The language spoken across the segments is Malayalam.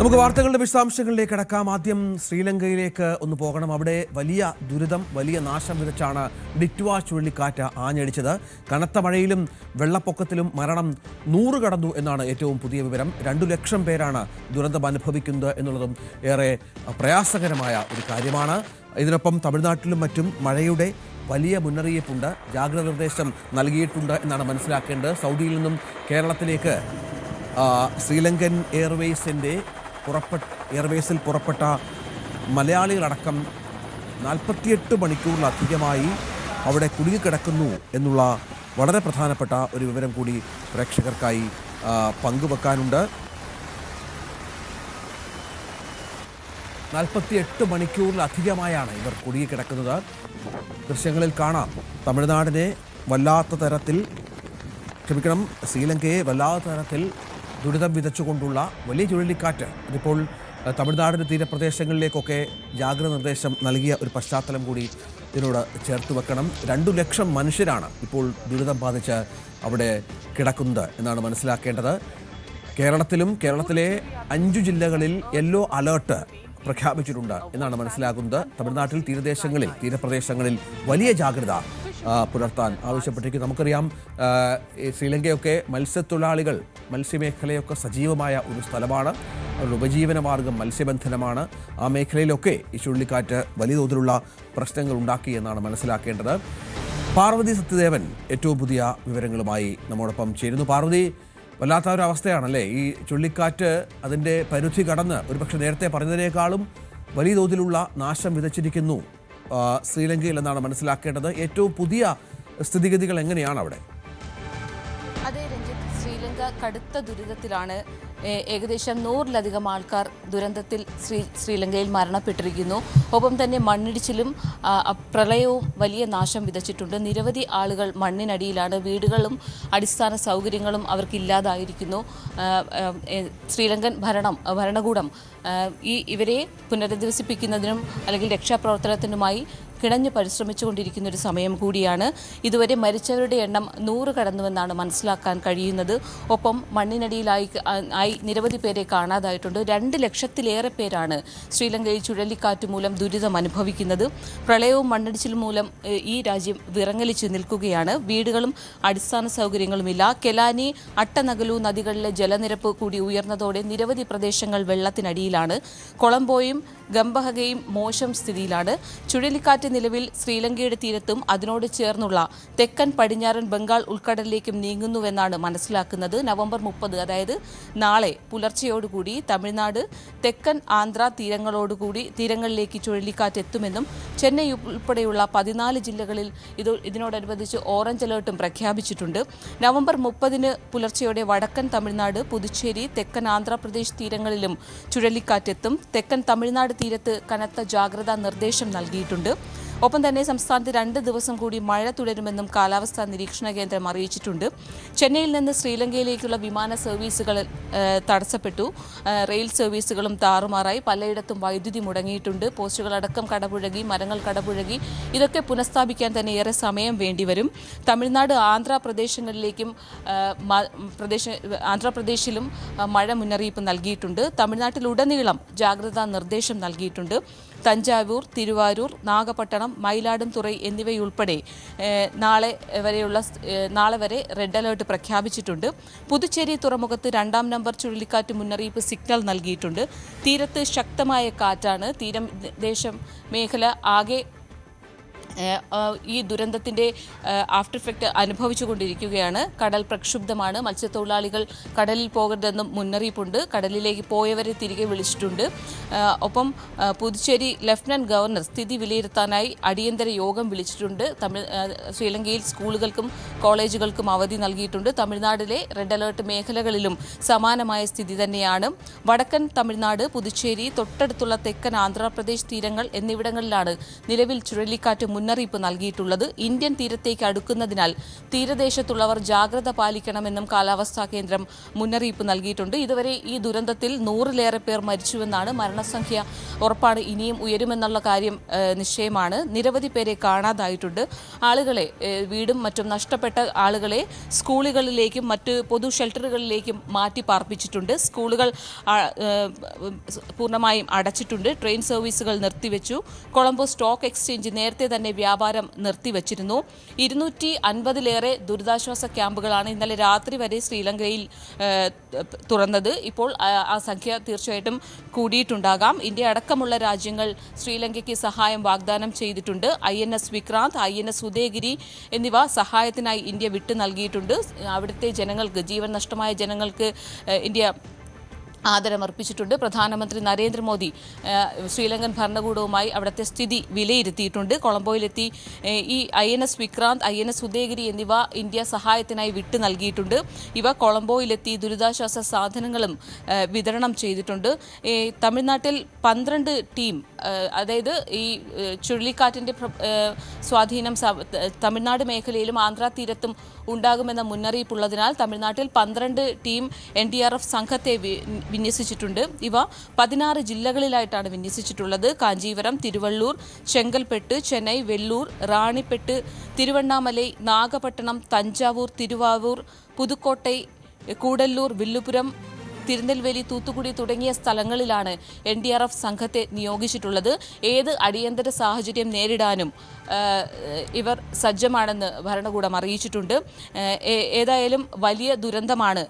നമുക്ക് വാർത്തകളുടെ വിശദാംശങ്ങളിലേക്ക് കടക്കാം. ആദ്യം ശ്രീലങ്കയിലേക്ക് ഒന്ന് പോകണം. അവിടെ വലിയ ദുരിതം, വലിയ നാശം വിതച്ചാണ് ഡിറ്റ്വ ചുഴലിക്കാറ്റ് ആഞ്ഞടിച്ചത്. കനത്ത മഴയിലും വെള്ളപ്പൊക്കത്തിലും മരണം 100 കടന്നു എന്നാണ് ഏറ്റവും പുതിയ വിവരം. 2 ലക്ഷം പേരാണ് ദുരന്തം അനുഭവിക്കുന്നത് എന്നുള്ളതും ഏറെ പ്രയാസകരമായ ഒരു കാര്യമാണ്. ഇതിനൊപ്പം തമിഴ്നാട്ടിലും മറ്റും മഴയുടെ വലിയ മുന്നറിയിപ്പുണ്ട്, ജാഗ്രതാ നിർദ്ദേശം നൽകിയിട്ടുണ്ട് എന്നാണ് മനസ്സിലാക്കേണ്ടത്. സൗദിയിൽ നിന്നും കേരളത്തിലേക്ക് ശ്രീലങ്കൻ എയർവേസിൽ പുറപ്പെട്ട മലയാളികളടക്കം 48 മണിക്കൂറിലധികമായി അവിടെ കുടുങ്ങിക്കിടക്കുന്നു എന്നുള്ള വളരെ പ്രധാനപ്പെട്ട ഒരു വിവരം കൂടി പ്രേക്ഷകർക്കായി പങ്കുവെക്കാനുണ്ട്. 48 മണിക്കൂറിലധികമായാണ് ഇവർ കുടുങ്ങിക്കിടക്കുന്നത്. ദൃശ്യങ്ങളിൽ കാണാം ശ്രീലങ്കയെ വല്ലാത്ത തരത്തിൽ ദുരിതം വിതച്ചുകൊണ്ടുള്ള വലിയ ചുഴലിക്കാറ്റ്. ഇതിപ്പോൾ തമിഴ്നാടിൻ്റെ തീരപ്രദേശങ്ങളിലേക്കൊക്കെ ജാഗ്രത നിർദ്ദേശം നൽകിയ ഒരു പശ്ചാത്തലം കൂടി ഇതിനോട് ചേർത്ത് വെക്കണം. 2 ലക്ഷം മനുഷ്യരാണ് ഇപ്പോൾ ദുരിതം ബാധിച്ച് അവിടെ കിടക്കുന്നത് എന്നാണ് മനസ്സിലാക്കേണ്ടത്. കേരളത്തിലെ 5 ജില്ലകളിൽ യെല്ലോ അലേർട്ട് പ്രഖ്യാപിച്ചിട്ടുണ്ട് എന്നാണ് മനസ്സിലാക്കുന്നത്. തമിഴ്നാട്ടിൽ തീരപ്രദേശങ്ങളിൽ വലിയ ജാഗ്രത പുലർത്താൻ ആവശ്യപ്പെട്ടിരിക്കുന്നു. നമുക്കറിയാം, ശ്രീലങ്കയൊക്കെ മത്സ്യത്തൊഴിലാളികൾ, മത്സ്യമേഖലയൊക്കെ സജീവമായ ഒരു സ്ഥലമാണ്. അവരുടെ ഉപജീവന മാർഗം മത്സ്യബന്ധനമാണ്. ആ മേഖലയിലൊക്കെ ഈ ചുഴലിക്കാറ്റ് വലിയ തോതിലുള്ള പ്രശ്നങ്ങൾ ഉണ്ടാക്കി എന്നാണ് മനസ്സിലാക്കേണ്ടത്. പാർവതി സത്യദേവൻ ഏറ്റവും പുതിയ വിവരങ്ങളുമായി നമ്മോടൊപ്പം ചേരുന്നു. പാർവതി, വല്ലാത്ത ഒരു അവസ്ഥയാണല്ലേ ഈ ചുഴലിക്കാറ്റ്? അതിൻ്റെ പരിധി കടന്ന് ഒരുപക്ഷെ നേരത്തെ പറഞ്ഞതിനേക്കാളും വലിയ തോതിലുള്ള നാശം വിതച്ചിരിക്കുന്നു ശ്രീലങ്കയിൽ എന്നാണ് മനസ്സിലാക്കേണ്ടത്. ഏറ്റവും പുതിയ സ്ഥിതിഗതികൾ എങ്ങനെയാണ് അവിടെ? അതെ രഞ്ജിത്ത്, ശ്രീലങ്ക കടുത്ത ദുരിതത്തിലാണ്. ഏകദേശം 100-ലധികം ആൾക്കാർ ദുരന്തത്തിൽ ശ്രീലങ്കയിൽ മരണപ്പെട്ടിരിക്കുന്നു. ഒപ്പം തന്നെ മണ്ണിടിച്ചിലും പ്രളയവും വലിയ നാശം വിതച്ചിട്ടുണ്ട്. നിരവധി ആളുകൾ മണ്ണിനടിയിലാണ്. വീടുകളും അടിസ്ഥാന സൗകര്യങ്ങളും അവർക്കില്ലാതായിരിക്കുന്നു. ശ്രീലങ്കൻ ഭരണകൂടം ഇവരെ പുനരധിവസിപ്പിക്കുന്നതിനും അല്ലെങ്കിൽ രക്ഷാപ്രവർത്തനത്തിനുമായി കിണഞ്ഞു പരിശ്രമിച്ചുകൊണ്ടിരിക്കുന്ന ഒരു സമയം കൂടിയാണ്. ഇതുവരെ മരിച്ചവരുടെ എണ്ണം 100 കടന്നുവെന്നാണ് മനസ്സിലാക്കാൻ കഴിയുന്നത്. ഒപ്പം മണ്ണിനടിയിലായി നിരവധി പേരെ കാണാതായിട്ടുണ്ട്. 2 ലക്ഷത്തിലേറെ പേരാണ് ശ്രീലങ്കയിൽ ചുഴലിക്കാറ്റ് മൂലം ദുരിതം അനുഭവിക്കുന്നത്. പ്രളയവും മണ്ണിടിച്ചിലും മൂലം ഈ രാജ്യം വിറങ്ങലിച്ചു നിൽക്കുകയാണ്. വീടുകളും അടിസ്ഥാന സൗകര്യങ്ങളുമില്ല. കെലാനി, അട്ടനഗലു നദികളിലെ ജലനിരപ്പ് കൂടി ഉയർന്നതോടെ നിരവധി പ്രദേശങ്ങൾ വെള്ളത്തിനടിയിലാണ്. കൊളംബോയും ഗംബഹകയും മോശം സ്ഥിതിയിലാണ്. ചുഴലിക്കാറ്റ് നിലവിൽ ശ്രീലങ്കയുടെ തീരത്തും അതിനോട് ചേർന്നുള്ള തെക്കൻ പടിഞ്ഞാറൻ ബംഗാൾ ഉൾക്കടലിലേക്കും നീങ്ങുന്നുവെന്നാണ് മനസ്സിലാക്കുന്നത്. നവംബർ 30, അതായത് നാളെ പുലർച്ചയോടുകൂടി തമിഴ്നാട്, തെക്കൻ ആന്ധ്ര തീരങ്ങളിലേക്ക് ചുഴലിക്കാറ്റ് എത്തുമെന്നും ചെന്നൈ ഉൾപ്പെടെയുള്ള 14 ജില്ലകളിൽ ഇതിനോടനുബന്ധിച്ച് ഓറഞ്ച് അലേർട്ടും പ്രഖ്യാപിച്ചിട്ടുണ്ട്. നവംബർ 30 പുലർച്ചയോടെ വടക്കൻ തമിഴ്നാട്, പുതുച്ചേരി, തെക്കൻ ആന്ധ്രാപ്രദേശ് തീരങ്ങളിലും ചുഴലിക്കാറ്റെത്തും. തെക്കൻ തമിഴ്നാട് തീരത്ത് കനത്ത ജാഗ്രതാ നിർദ്ദേശം നൽകിയിട്ടുണ്ട്. ഒപ്പം തന്നെ സംസ്ഥാനത്ത് 2 ദിവസം കൂടി മഴ തുടരുമെന്നും കാലാവസ്ഥാ നിരീക്ഷണ കേന്ദ്രം അറിയിച്ചിട്ടുണ്ട്. ചെന്നൈയിൽ നിന്ന് ശ്രീലങ്കയിലേക്കുള്ള വിമാന സർവീസുകൾ തടസ്സപ്പെട്ടു. റെയിൽ സർവീസുകളും താറുമാറായി. പലയിടത്തും വൈദ്യുതി മുടങ്ങിയിട്ടുണ്ട്. പോസ്റ്റുകളടക്കം കടപുഴകി, മരങ്ങൾ കടപുഴകി. ഇതൊക്കെ പുനഃസ്ഥാപിക്കാൻ തന്നെ ഏറെ സമയം വേണ്ടിവരും. തമിഴ്നാട്, ആന്ധ്രാപ്രദേശിലും മഴ മുന്നറിയിപ്പ് നൽകിയിട്ടുണ്ട്. തമിഴ്നാട്ടിലുടനീളം ജാഗ്രതാ നിർദ്ദേശം നൽകിയിട്ടുണ്ട്. തഞ്ചാവൂർ, തിരുവാരൂർ, നാഗപട്ടണം, മയിലാടുംതുറൈ എന്നിവയുൾപ്പെടെ നാളെ വരെ റെഡ് അലേർട്ട് പ്രഖ്യാപിച്ചിട്ടുണ്ട്. പുതുച്ചേരി തുറമുഖത്ത് 2ാം നമ്പർ ചുഴലിക്കാറ്റ് മുന്നറിയിപ്പ് സിഗ്നൽ നൽകിയിട്ടുണ്ട്. തീരത്ത് ശക്തമായ കാറ്റാണ്. തീരദേശ മേഖല ആകെ ഈ ദുരന്തത്തിൻ്റെ ആഫ്റ്റർ ഇഫക്റ്റ് അനുഭവിച്ചുകൊണ്ടിരിക്കുകയാണ്. കടൽ പ്രക്ഷുബ്ധമാണ്. മത്സ്യത്തൊഴിലാളികൾ കടലിൽ പോകരുതെന്നും മുന്നറിയിപ്പുണ്ട്. കടലിലേക്ക് പോയവരെ തിരികെ വിളിച്ചിട്ടുണ്ട്. ഒപ്പം പുതുച്ചേരി ലഫ്റ്റനന്റ് ഗവർണർ സ്ഥിതി വിലയിരുത്താനായി അടിയന്തര യോഗം വിളിച്ചിട്ടുണ്ട്. ശ്രീലങ്കയിൽ സ്കൂളുകൾക്കും കോളേജുകൾക്കും അവധി നൽകിയിട്ടുണ്ട്. തമിഴ്നാട്ടിലെ റെഡ് അലേർട്ട് മേഖലകളിലും സമാനമായ സ്ഥിതി തന്നെയാണ്. വടക്കൻ തമിഴ്നാട്, പുതുച്ചേരി, തൊട്ടടുത്തുള്ള തെക്കൻ ആന്ധ്രാപ്രദേശ് തീരങ്ങൾ എന്നിവിടങ്ങളിലാണ് നിലവിൽ ചുഴലിക്കാറ്റ് മുന്നറിയിപ്പ് മുന്നറിയിപ്പ് നൽകിയിട്ടുള്ളത്. ഇന്ത്യൻ തീരത്തേക്ക് അടുക്കുന്നതിനാൽ തീരദേശത്തുള്ളവർ ജാഗ്രത പാലിക്കണമെന്നും കാലാവസ്ഥാ കേന്ദ്രം മുന്നറിയിപ്പ് നൽകിയിട്ടുണ്ട്. ഇതുവരെ ഈ ദുരന്തത്തിൽ 100-ലേറെ പേർ മരിച്ചുവെന്നാണ്. മരണസംഖ്യ ഉറപ്പാണ് ഇനിയും ഉയരുമെന്നുള്ള കാര്യം നിശ്ചയമാണ്. നിരവധി പേരെ കാണാതായിട്ടുണ്ട്. ആളുകളെ വീടും മറ്റും നഷ്ടപ്പെട്ട ആളുകളെ സ്കൂളുകളിലേക്കും മറ്റ് പൊതു ഷെൽട്ടറുകളിലേക്കും മാറ്റി പാർപ്പിച്ചിട്ടുണ്ട്. സ്കൂളുകൾ പൂർണ്ണമായും അടച്ചിട്ടുണ്ട്. ട്രെയിൻ സർവീസുകൾ നിർത്തിവെച്ചു. കൊളംബോ സ്റ്റോക്ക് എക്സ്ചേഞ്ച് നേരത്തെ തന്നെ വ്യാപാരം നിർത്തിവച്ചിരുന്നു. 250-ലേറെ ദുരിതാശ്വാസ ക്യാമ്പുകളാണ് ഇന്നലെ രാത്രി വരെ ശ്രീലങ്കയിൽ തുറന്നത്. ഇപ്പോൾ ആ സംഖ്യ തീർച്ചയായിട്ടും കൂടിയിട്ടുണ്ടാകാം. ഇന്ത്യ അടക്കമുള്ള രാജ്യങ്ങൾ ശ്രീലങ്കയ്ക്ക് സഹായം വാഗ്ദാനം ചെയ്തിട്ടുണ്ട്. INS വിക്രാന്ത്, INS ഉദയഗിരി എന്നിവ സഹായത്തിനായി ഇന്ത്യ വിട്ടു നൽകിയിട്ടുണ്ട്. അവിടുത്തെ ജനങ്ങൾക്ക്, ജീവൻ നഷ്ടമായ ജനങ്ങൾക്ക് ഇന്ത്യ ആദരമർപ്പിച്ചിട്ടുണ്ട്. പ്രധാനമന്ത്രി നരേന്ദ്രമോദി ശ്രീലങ്കൻ ഭരണകൂടവുമായി അവിടുത്തെ സ്ഥിതി വിലയിരുത്തിയിട്ടുണ്ട്. കൊളംബോയിലെത്തി ഈ INS വിക്രാന്ത്, INS ഉദയഗിരി എന്നിവ ഇന്ത്യ സഹായത്തിനായി വിട്ടു നൽകിയിട്ടുണ്ട്. ഇവ കൊളംബോയിലെത്തി ദുരിതാശ്വാസ സാധനങ്ങളും വിതരണം ചെയ്തിട്ടുണ്ട്. തമിഴ്നാട്ടിൽ 12 ടീം, അതായത് ഈ ചുഴലിക്കാറ്റിൻ്റെ സ്വാധീനം തമിഴ്നാട് മേഖലയിലും ആന്ധ്ര തീരത്തും ഉണ്ടാകുമെന്ന മുന്നറിയിപ്പുള്ളതിനാൽ തമിഴ്നാട്ടിൽ 12 ടീം NDRF സംഘത്തെ വിന്യസിച്ചിട്ടുണ്ട്. ഇവ 16 ജില്ലകളിലായിട്ടാണ് വിന്യസിച്ചിട്ടുള്ളത്. കാഞ്ചീപുരം, തിരുവള്ളൂർ, ചെങ്കൽപ്പെട്ട്, ചെന്നൈ, വെല്ലൂർ, റാണിപ്പെട്ട്, തിരുവണ്ണാമലൈ, നാഗപട്ടണം, തഞ്ചാവൂർ, തിരുവാവൂർ, പുതുക്കോട്ടൈ, കൂടല്ലൂർ, വില്ലുപുരം, തിരുനെൽവേലി, തൂത്തുക്കുടി തുടങ്ങിയ സ്ഥലങ്ങളിലാണ് NDRF സംഘത്തെ നിയോഗിച്ചിട്ടുള്ളത്. ഏത് അടിയന്തര സാഹചര്യം നേരിടാനും ഇവർ സജ്ജമാണെന്ന് ഭരണകൂടം അറിയിച്ചിട്ടുണ്ട്. ഏതായാലും വലിയ ദുരന്തമാണ്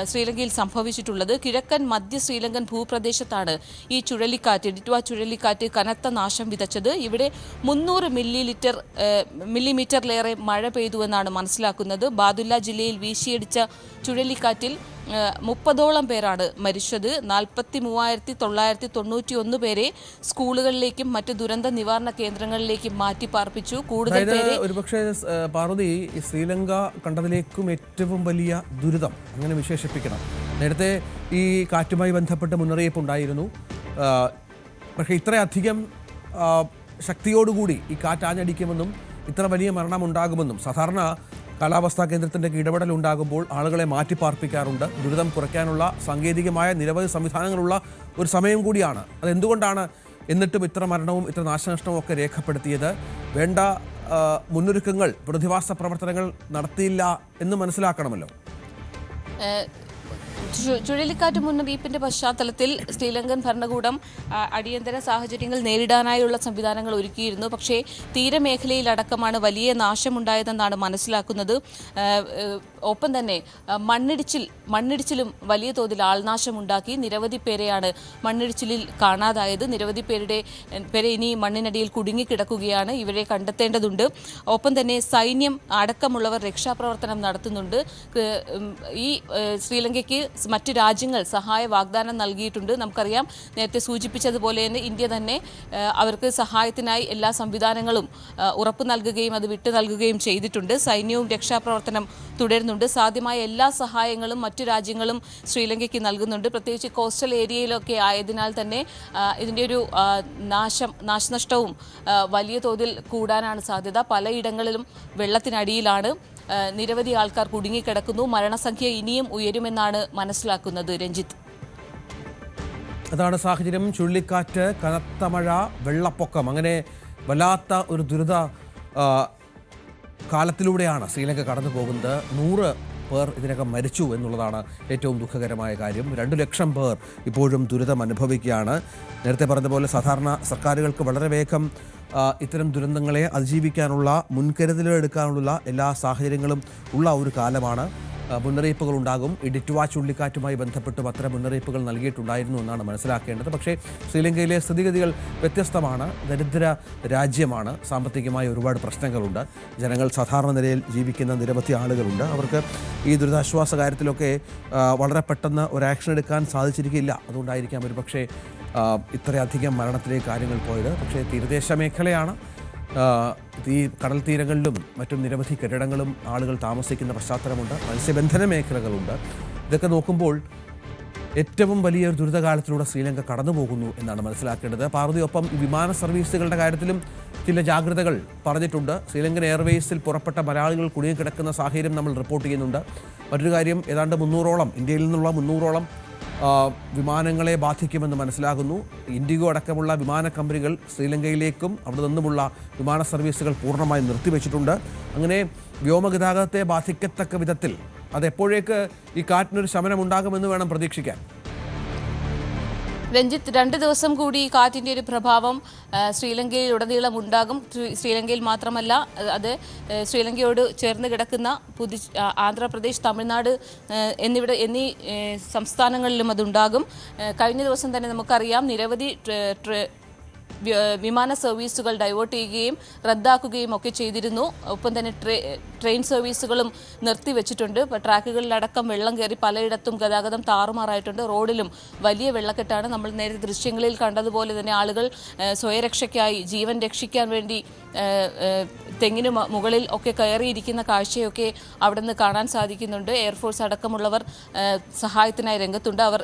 ശ്രീലങ്കയിൽ സംഭവിച്ചിട്ടുള്ളത്. കിഴക്കൻ മധ്യ ശ്രീലങ്കൻ ഭൂപ്രദേശത്താണ് ഈ ചുഴലിക്കാറ്റ്, ഡിറ്റ്വ ചുഴലിക്കാറ്റ് കനത്ത നാശം വിതച്ചത്. ഇവിടെ 300 മില്ലിമീറ്ററിലേറെ മഴ പെയ്തുവെന്നാണ് മനസ്സിലാക്കുന്നത്. ബാദുല്ല ജില്ലയിൽ വീശിയടിച്ച ചുഴലിക്കാറ്റിൽ 30ഓളം പേരാണ് മരിച്ചത്. 43,991 പേരെ സ്കൂളുകളിലേക്കും മറ്റ് ദുരന്ത നിവാരണ കേന്ദ്രങ്ങളിലേക്കും മാറ്റി പാർപ്പിച്ചു. കൂടുതൽ പേരെ ഒരുപക്ഷെ പാർവതി, ശ്രീലങ്ക കണ്ടതിലേക്കും ഏറ്റവും വലിയ ദുരിതം അങ്ങനെ വിശേഷിപ്പിക്കണം. നേരത്തെ ഈ കാറ്റുമായി ബന്ധപ്പെട്ട് മുന്നറിയിപ്പുണ്ടായിരുന്നു. പക്ഷേ ഇത്രയധികം ശക്തിയോടുകൂടി ഈ കാറ്റ് ആഞ്ഞടിക്കുമെന്നും ഇത്ര വലിയ മരണം ഉണ്ടാകുമെന്നും സാധാരണ കാലാവസ്ഥാ കേന്ദ്രത്തിൻ്റെ ഇടപെടൽ ഉണ്ടാകുമ്പോൾ ആളുകളെ മാറ്റിപ്പാർപ്പിക്കാറുണ്ട്. ദുരിതം കുറയ്ക്കാനുള്ള സാങ്കേതികമായ നിരവധി സംവിധാനങ്ങളുള്ള ഒരു സമയം കൂടിയാണ്. അതെന്തുകൊണ്ടാണ് എന്നിട്ടും ഇത്ര മരണവും ഇത്ര നാശനഷ്ടവും ഒക്കെ രേഖപ്പെടുത്തിയത്? വേണ്ട മുന്നൊരുക്കങ്ങൾ, പ്രതിവാസ പ്രവർത്തനങ്ങൾ നടത്തിയില്ല എന്ന് മനസ്സിലാക്കണമല്ലോ. ചുഴലിക്കാറ്റ് മുന്നറിയിപ്പിന്റെ പശ്ചാത്തലത്തിൽ ശ്രീലങ്കൻ ഭരണകൂടം അടിയന്തര സാഹചര്യങ്ങൾ നേരിടാനായുള്ള സംവിധാനങ്ങൾ ഒരുക്കിയിരുന്നു. പക്ഷേ തീരമേഖലയിലടക്കമാണ് വലിയ നാശമുണ്ടായതെന്നാണ് മനസ്സിലാക്കുന്നത്. ഒപ്പം തന്നെ മണ്ണിടിച്ചിലും വലിയ തോതിൽ ആൾനാശമുണ്ടാക്കി. നിരവധി പേരെയാണ് മണ്ണിടിച്ചിലിൽ കാണാതായത്. നിരവധി പേരെ ഇനി മണ്ണിനടിയിൽ കുടുങ്ങിക്കിടക്കുകയാണ്. ഇവരെ കണ്ടെത്തേണ്ടതുണ്ട്. ഒപ്പം തന്നെ സൈന്യം അടക്കമുള്ളവർ രക്ഷാപ്രവർത്തനം നടത്തുന്നുണ്ട്. ഈ ശ്രീലങ്കയ്ക്ക് മറ്റ് രാജ്യങ്ങൾ സഹായ വാഗ്ദാനം നൽകിയിട്ടുണ്ട്. നമുക്കറിയാം, നേരത്തെ സൂചിപ്പിച്ചതുപോലെ തന്നെ ഇന്ത്യ തന്നെ അവർക്ക് സഹായത്തിനായി എല്ലാ സംവിധാനങ്ങളും ഉറപ്പു നൽകുകയും അത് വിട്ടു നൽകുകയും ചെയ്തിട്ടുണ്ട്. സൈന്യവും രക്ഷാപ്രവർത്തനം തുടരുന്നുണ്ട്. സാധ്യമായ എല്ലാ സഹായങ്ങളും മറ്റു രാജ്യങ്ങളും ശ്രീലങ്കയ്ക്ക് നൽകുന്നുണ്ട്. പ്രത്യേകിച്ച് കോസ്റ്റൽ ഏരിയയിലൊക്കെ ആയതിനാൽ തന്നെ ഇതിൻ്റെ ഒരു നാശനഷ്ടവും വലിയ തോതിൽ കൂടാനാണ് സാധ്യത. പലയിടങ്ങളിലും വെള്ളത്തിനടിയിലാണ്. നിരവധി ആൾക്കാർ കുടുങ്ങിക്കിടക്കുന്നു. മരണസംഖ്യ ഇനിയും ഉയരുമെന്നാണ് മനസ്സിലാക്കുന്നത്. രഞ്ജിത്ത്, അതാണ് സാഹചര്യം. ചുഴലിക്കാറ്റ്, കനത്ത മഴ, വെള്ളപ്പൊക്കം, അങ്ങനെ വല്ലാത്ത ഒരു ദുരിത കാലത്തിലൂടെയാണ് ശ്രീലങ്ക കടന്നു പോകുന്നത്. 100 പേർ ഇതിനകം മരിച്ചു എന്നുള്ളതാണ് ഏറ്റവും ദുഃഖകരമായ കാര്യം. 2 ലക്ഷം പേർ ഇപ്പോഴും ദുരിതം അനുഭവിക്കുകയാണ്. നേരത്തെ പറഞ്ഞതുപോലെ സാധാരണ സർക്കാരുകൾക്ക് വളരെ വേഗം ഇത്തരം ദുരന്തങ്ങളെ അതിജീവിക്കാനുള്ള മുൻകരുതലുകൾ എടുക്കാനുള്ള എല്ലാ സാഹചര്യങ്ങളും ഉള്ള ഒരു കാലമാണ്. മുന്നറിയിപ്പുകൾ ഉണ്ടാകും. ഈ ഡിറ്റ്വ ചുഴലിക്കാറ്റുമായി ബന്ധപ്പെട്ടും അത്തരം മുന്നറിയിപ്പുകൾ നൽകിയിട്ടുണ്ടായിരുന്നു എന്നാണ് മനസ്സിലാക്കേണ്ടത്. പക്ഷേ ശ്രീലങ്കയിലെ സ്ഥിതിഗതികൾ വ്യത്യസ്തമാണ്. ദരിദ്ര രാജ്യമാണ്. സാമ്പത്തികമായി ഒരുപാട് പ്രശ്നങ്ങളുണ്ട്. ജനങ്ങൾ സാധാരണ നിലയിൽ ജീവിക്കുന്ന നിരവധി ആളുകളുണ്ട്. അവർക്ക് ഈ ദുരിതാശ്വാസ കാര്യത്തിലൊക്കെ വളരെ പെട്ടെന്ന് ഒരു ആക്ഷൻ എടുക്കാൻ സാധിച്ചിരിക്കില്ല. അതുകൊണ്ടായിരിക്കാം ഒരുപക്ഷെ ഇത്രയധികം മരണത്തിലേക്ക് കാര്യങ്ങൾ പോയത്. പക്ഷേ തീരദേശ മേഖലയാണ്. ഈ കടൽ തീരങ്ങളിലും മറ്റും നിരവധി കെട്ടിടങ്ങളും ആളുകൾ താമസിക്കുന്ന പശ്ചാത്തലമുണ്ട്. മത്സ്യബന്ധന മേഖലകളുണ്ട്. ഇതൊക്കെ നോക്കുമ്പോൾ ഏറ്റവും വലിയൊരു ദുരിതകാലത്തിലൂടെ ശ്രീലങ്ക കടന്നു പോകുന്നു എന്നാണ് മനസ്സിലാക്കേണ്ടത്. പാർവതി, ഒപ്പം വിമാന സർവീസുകളുടെ കാര്യത്തിലും ചില ജാഗ്രതകൾ പറഞ്ഞിട്ടുണ്ട്. ശ്രീലങ്കൻ എയർവേസിൽ പുറപ്പെട്ട മലയാളികൾ കുടുങ്ങിക്കിടക്കുന്ന സാഹചര്യം നമ്മൾ റിപ്പോർട്ട് ചെയ്യുന്നുണ്ട്. മറ്റൊരു കാര്യം, ഏതാണ്ട് 300ഓളം ഇന്ത്യയിൽ നിന്നുള്ള 300ഓളം വിമാനങ്ങളെ ബാധിക്കുമെന്ന് മനസ്സിലാകുന്നു. ഇൻഡിഗോ അടക്കമുള്ള വിമാന കമ്പനികൾ ശ്രീലങ്കയിലേക്കും അവിടെ നിന്നുമുള്ള വിമാന സർവീസുകൾ പൂർണ്ണമായും നിർത്തിവെച്ചിട്ടുണ്ട്. അങ്ങനെ വ്യോമഗതാഗതത്തെ ബാധിക്കത്തക്ക വിധത്തിൽ അതെപ്പോഴേക്ക് ഈ കാറ്റിനൊരു ശമനമുണ്ടാകുമെന്ന് വേണം പ്രതീക്ഷിക്കാൻ? രഞ്ജിത്ത്, 2 ദിവസം കൂടി ഈ കാറ്റിൻ്റെ ഒരു പ്രഭാവം ശ്രീലങ്കയിൽ ഉടനീളം ഉണ്ടാകും. ശ്രീലങ്കയിൽ മാത്രമല്ല, അത് ശ്രീലങ്കയോട് ചേർന്ന് കിടക്കുന്ന ആന്ധ്രാപ്രദേശ്, തമിഴ്നാട് എന്നീ സംസ്ഥാനങ്ങളിലും അതുണ്ടാകും. കഴിഞ്ഞ ദിവസം തന്നെ നമുക്കറിയാം, നിരവധി വിമാന സർവീസുകൾ ഡൈവേർട്ട് ചെയ്യുകയും റദ്ദാക്കുകയും ഒക്കെ ചെയ്തിരുന്നു. ഒപ്പം തന്നെ ട്രെയിൻ സർവീസുകളും നിർത്തിവെച്ചിട്ടുണ്ട്. ഇപ്പോൾ ട്രാക്കുകളിലടക്കം വെള്ളം കയറി പലയിടത്തും ഗതാഗതം താറുമാറായിട്ടുണ്ട്. റോഡിലും വലിയ വെള്ളക്കെട്ടാണ്. നമ്മൾ നേരത്തെ ദൃശ്യങ്ങളിൽ കണ്ടതുപോലെ തന്നെ ആളുകൾ സ്വയരക്ഷയ്ക്കായി, ജീവൻ രക്ഷിക്കാൻ വേണ്ടി തെങ്ങിന് മുകളിൽ ഒക്കെ കയറിയിരിക്കുന്ന കാഴ്ചയൊക്കെ അവിടെ നിന്ന് കാണാൻ സാധിക്കുന്നുണ്ട്. എയർഫോഴ്സ് അടക്കമുള്ളവർ സഹായത്തിനായി രംഗത്തുണ്ട്. അവർ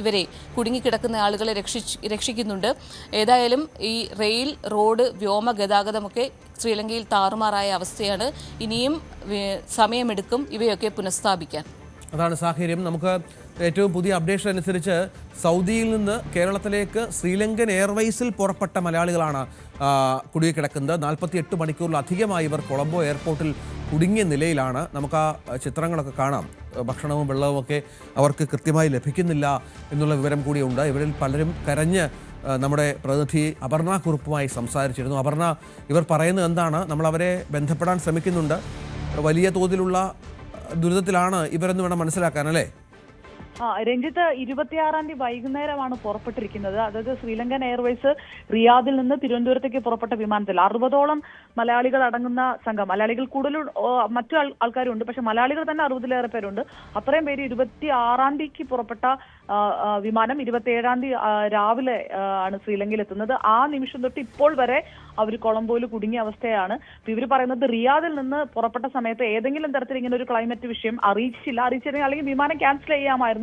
ഇവരെ കുടുങ്ങിക്കിടക്കുന്ന ആളുകളെ രക്ഷിക്കുന്നുണ്ട്. ഏതായാലും ഈ റെയിൽ, റോഡ്, വ്യോമ ഗതാഗതമൊക്കെ ശ്രീലങ്കയിൽ താറുമാറായ അവസ്ഥയാണ്. ഇനിയും സമയമെടുക്കും ഇവയൊക്കെ പുനഃസ്ഥാപിക്കാൻ. അതാണ് സാഹചര്യം. നമുക്ക് ഏറ്റവും പുതിയ അപ്ഡേഷൻ അനുസരിച്ച് സൗദിയിൽ നിന്ന് കേരളത്തിലേക്ക് ശ്രീലങ്കൻ എയർവേസിൽ പുറപ്പെട്ട മലയാളികളാണ് കുടുങ്ങിക്കിടക്കുന്നത്. 48 മണിക്കൂറിലധികമായി ഇവർ കൊളംബോ എയർപോർട്ടിൽ കുടുങ്ങിയ നിലയിലാണ്. നമുക്ക് ആ ചിത്രങ്ങളൊക്കെ കാണാം. ഭക്ഷണവും വെള്ളവും ഒക്കെ അവർക്ക് കൃത്യമായി ലഭിക്കുന്നില്ല എന്നുള്ള വിവരം കൂടിയുണ്ട്. ഇവരിൽ പലരും കരഞ്ഞ് നമ്മുടെ പ്രതിനിധി അപർണ കുറുപ്പുമായി സംസാരിച്ചിരുന്നു. അപർണ, ഇവർ പറയുന്നത് എന്താണ്? നമ്മൾ അവരെ ബന്ധപ്പെടാൻ ശ്രമിക്കുന്നുണ്ട്. വലിയ തോതിലുള്ള ദുരിതത്തിലാണ് ഇവരെന്ന് വേണം മനസ്സിലാക്കാൻ, അല്ലേ? രഞ്ജിത്ത്, 26-ാം തീയതി വൈകുന്നേരമാണ് പുറപ്പെട്ടിരിക്കുന്നത്. അതായത് ശ്രീലങ്കൻ എയർവേസ് റിയാദിൽ നിന്ന് തിരുവനന്തപുരത്തേക്ക് പുറപ്പെട്ട വിമാനത്തിൽ 60ഓളം മലയാളികൾ അടങ്ങുന്ന സംഘം, മലയാളികൾ കൂടുതലും മറ്റു ആൾക്കാരുണ്ട്, പക്ഷെ മലയാളികൾ തന്നെ 60-ലേറെ പേരുണ്ട്. അത്രയും പേര് 26-ാം തീയതിക്ക് പുറപ്പെട്ട വിമാനം 27-ാം തീയതി രാവിലെ ആണ് ശ്രീലങ്കയിൽ എത്തുന്നത്. ആ നിമിഷം തൊട്ട് ഇപ്പോൾ വരെ അവർ കൊളംബോയിൽ കുടുങ്ങിയ അവസ്ഥയാണ്. ഇവർ പറയുന്നത് റിയാദിൽ നിന്ന് പുറപ്പെട്ട സമയത്ത് ഏതെങ്കിലും തരത്തിൽ ഇങ്ങനെ ഒരു ക്ലൈമറ്റ് വിഷയം അറിയിച്ചിരുന്നെങ്കിൽ അല്ലെങ്കിൽ വിമാനം ക്യാൻസൽ ചെയ്യാമായിരുന്നു.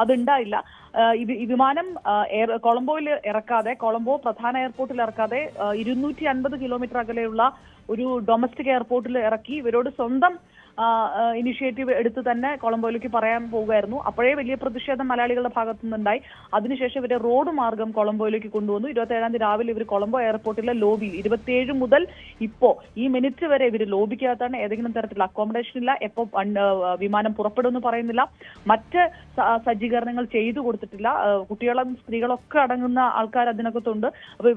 അതുണ്ടായില്ല. ഈ വിമാനം കൊളംബോയിൽ ഇറക്കാതെ, കൊളംബോ പ്രധാന എയർപോർട്ടിൽ ഇറക്കാതെ 250 കിലോമീറ്റർ അകലെയുള്ള ഒരു ഡൊമസ്റ്റിക് എയർപോർട്ടിൽ ഇറക്കി ഇവരോട് സ്വന്തം ഇനിഷ്യേറ്റീവ് എടുത്ത് തന്നെ കൊളംബോയിലേക്ക് പറയാൻ പോകുമായിരുന്നു. അപ്പോഴേ വലിയ പ്രതിഷേധം മലയാളികളുടെ ഭാഗത്തു നിന്നുണ്ടായി. അതിനുശേഷം ഇവരെ റോഡ് മാർഗം കൊളംബോയിലേക്ക് കൊണ്ടുവന്നു. 27-ാം തീയതി രാവിലെ ഇവർ കൊളംബോ എയർപോർട്ടിലെ ലോബിയിൽ 27 മുതൽ ഇപ്പോ ഈ മിനിറ്റ് വരെ ഇവർ ലോബിക്കകത്താണ്. ഏതെങ്കിലും തരത്തിലുള്ള അക്കോമഡേഷൻ ഇല്ല. എപ്പോ വിമാനം പുറപ്പെടുമെന്ന് പറയുന്നില്ല. മറ്റ് സജ്ജീകരണങ്ങൾ ചെയ്തു കൊടുത്തിട്ടില്ല. കുട്ടികളും സ്ത്രീകളൊക്കെ അടങ്ങുന്ന ആൾക്കാർ അതിനകത്തുണ്ട്. അപ്പൊ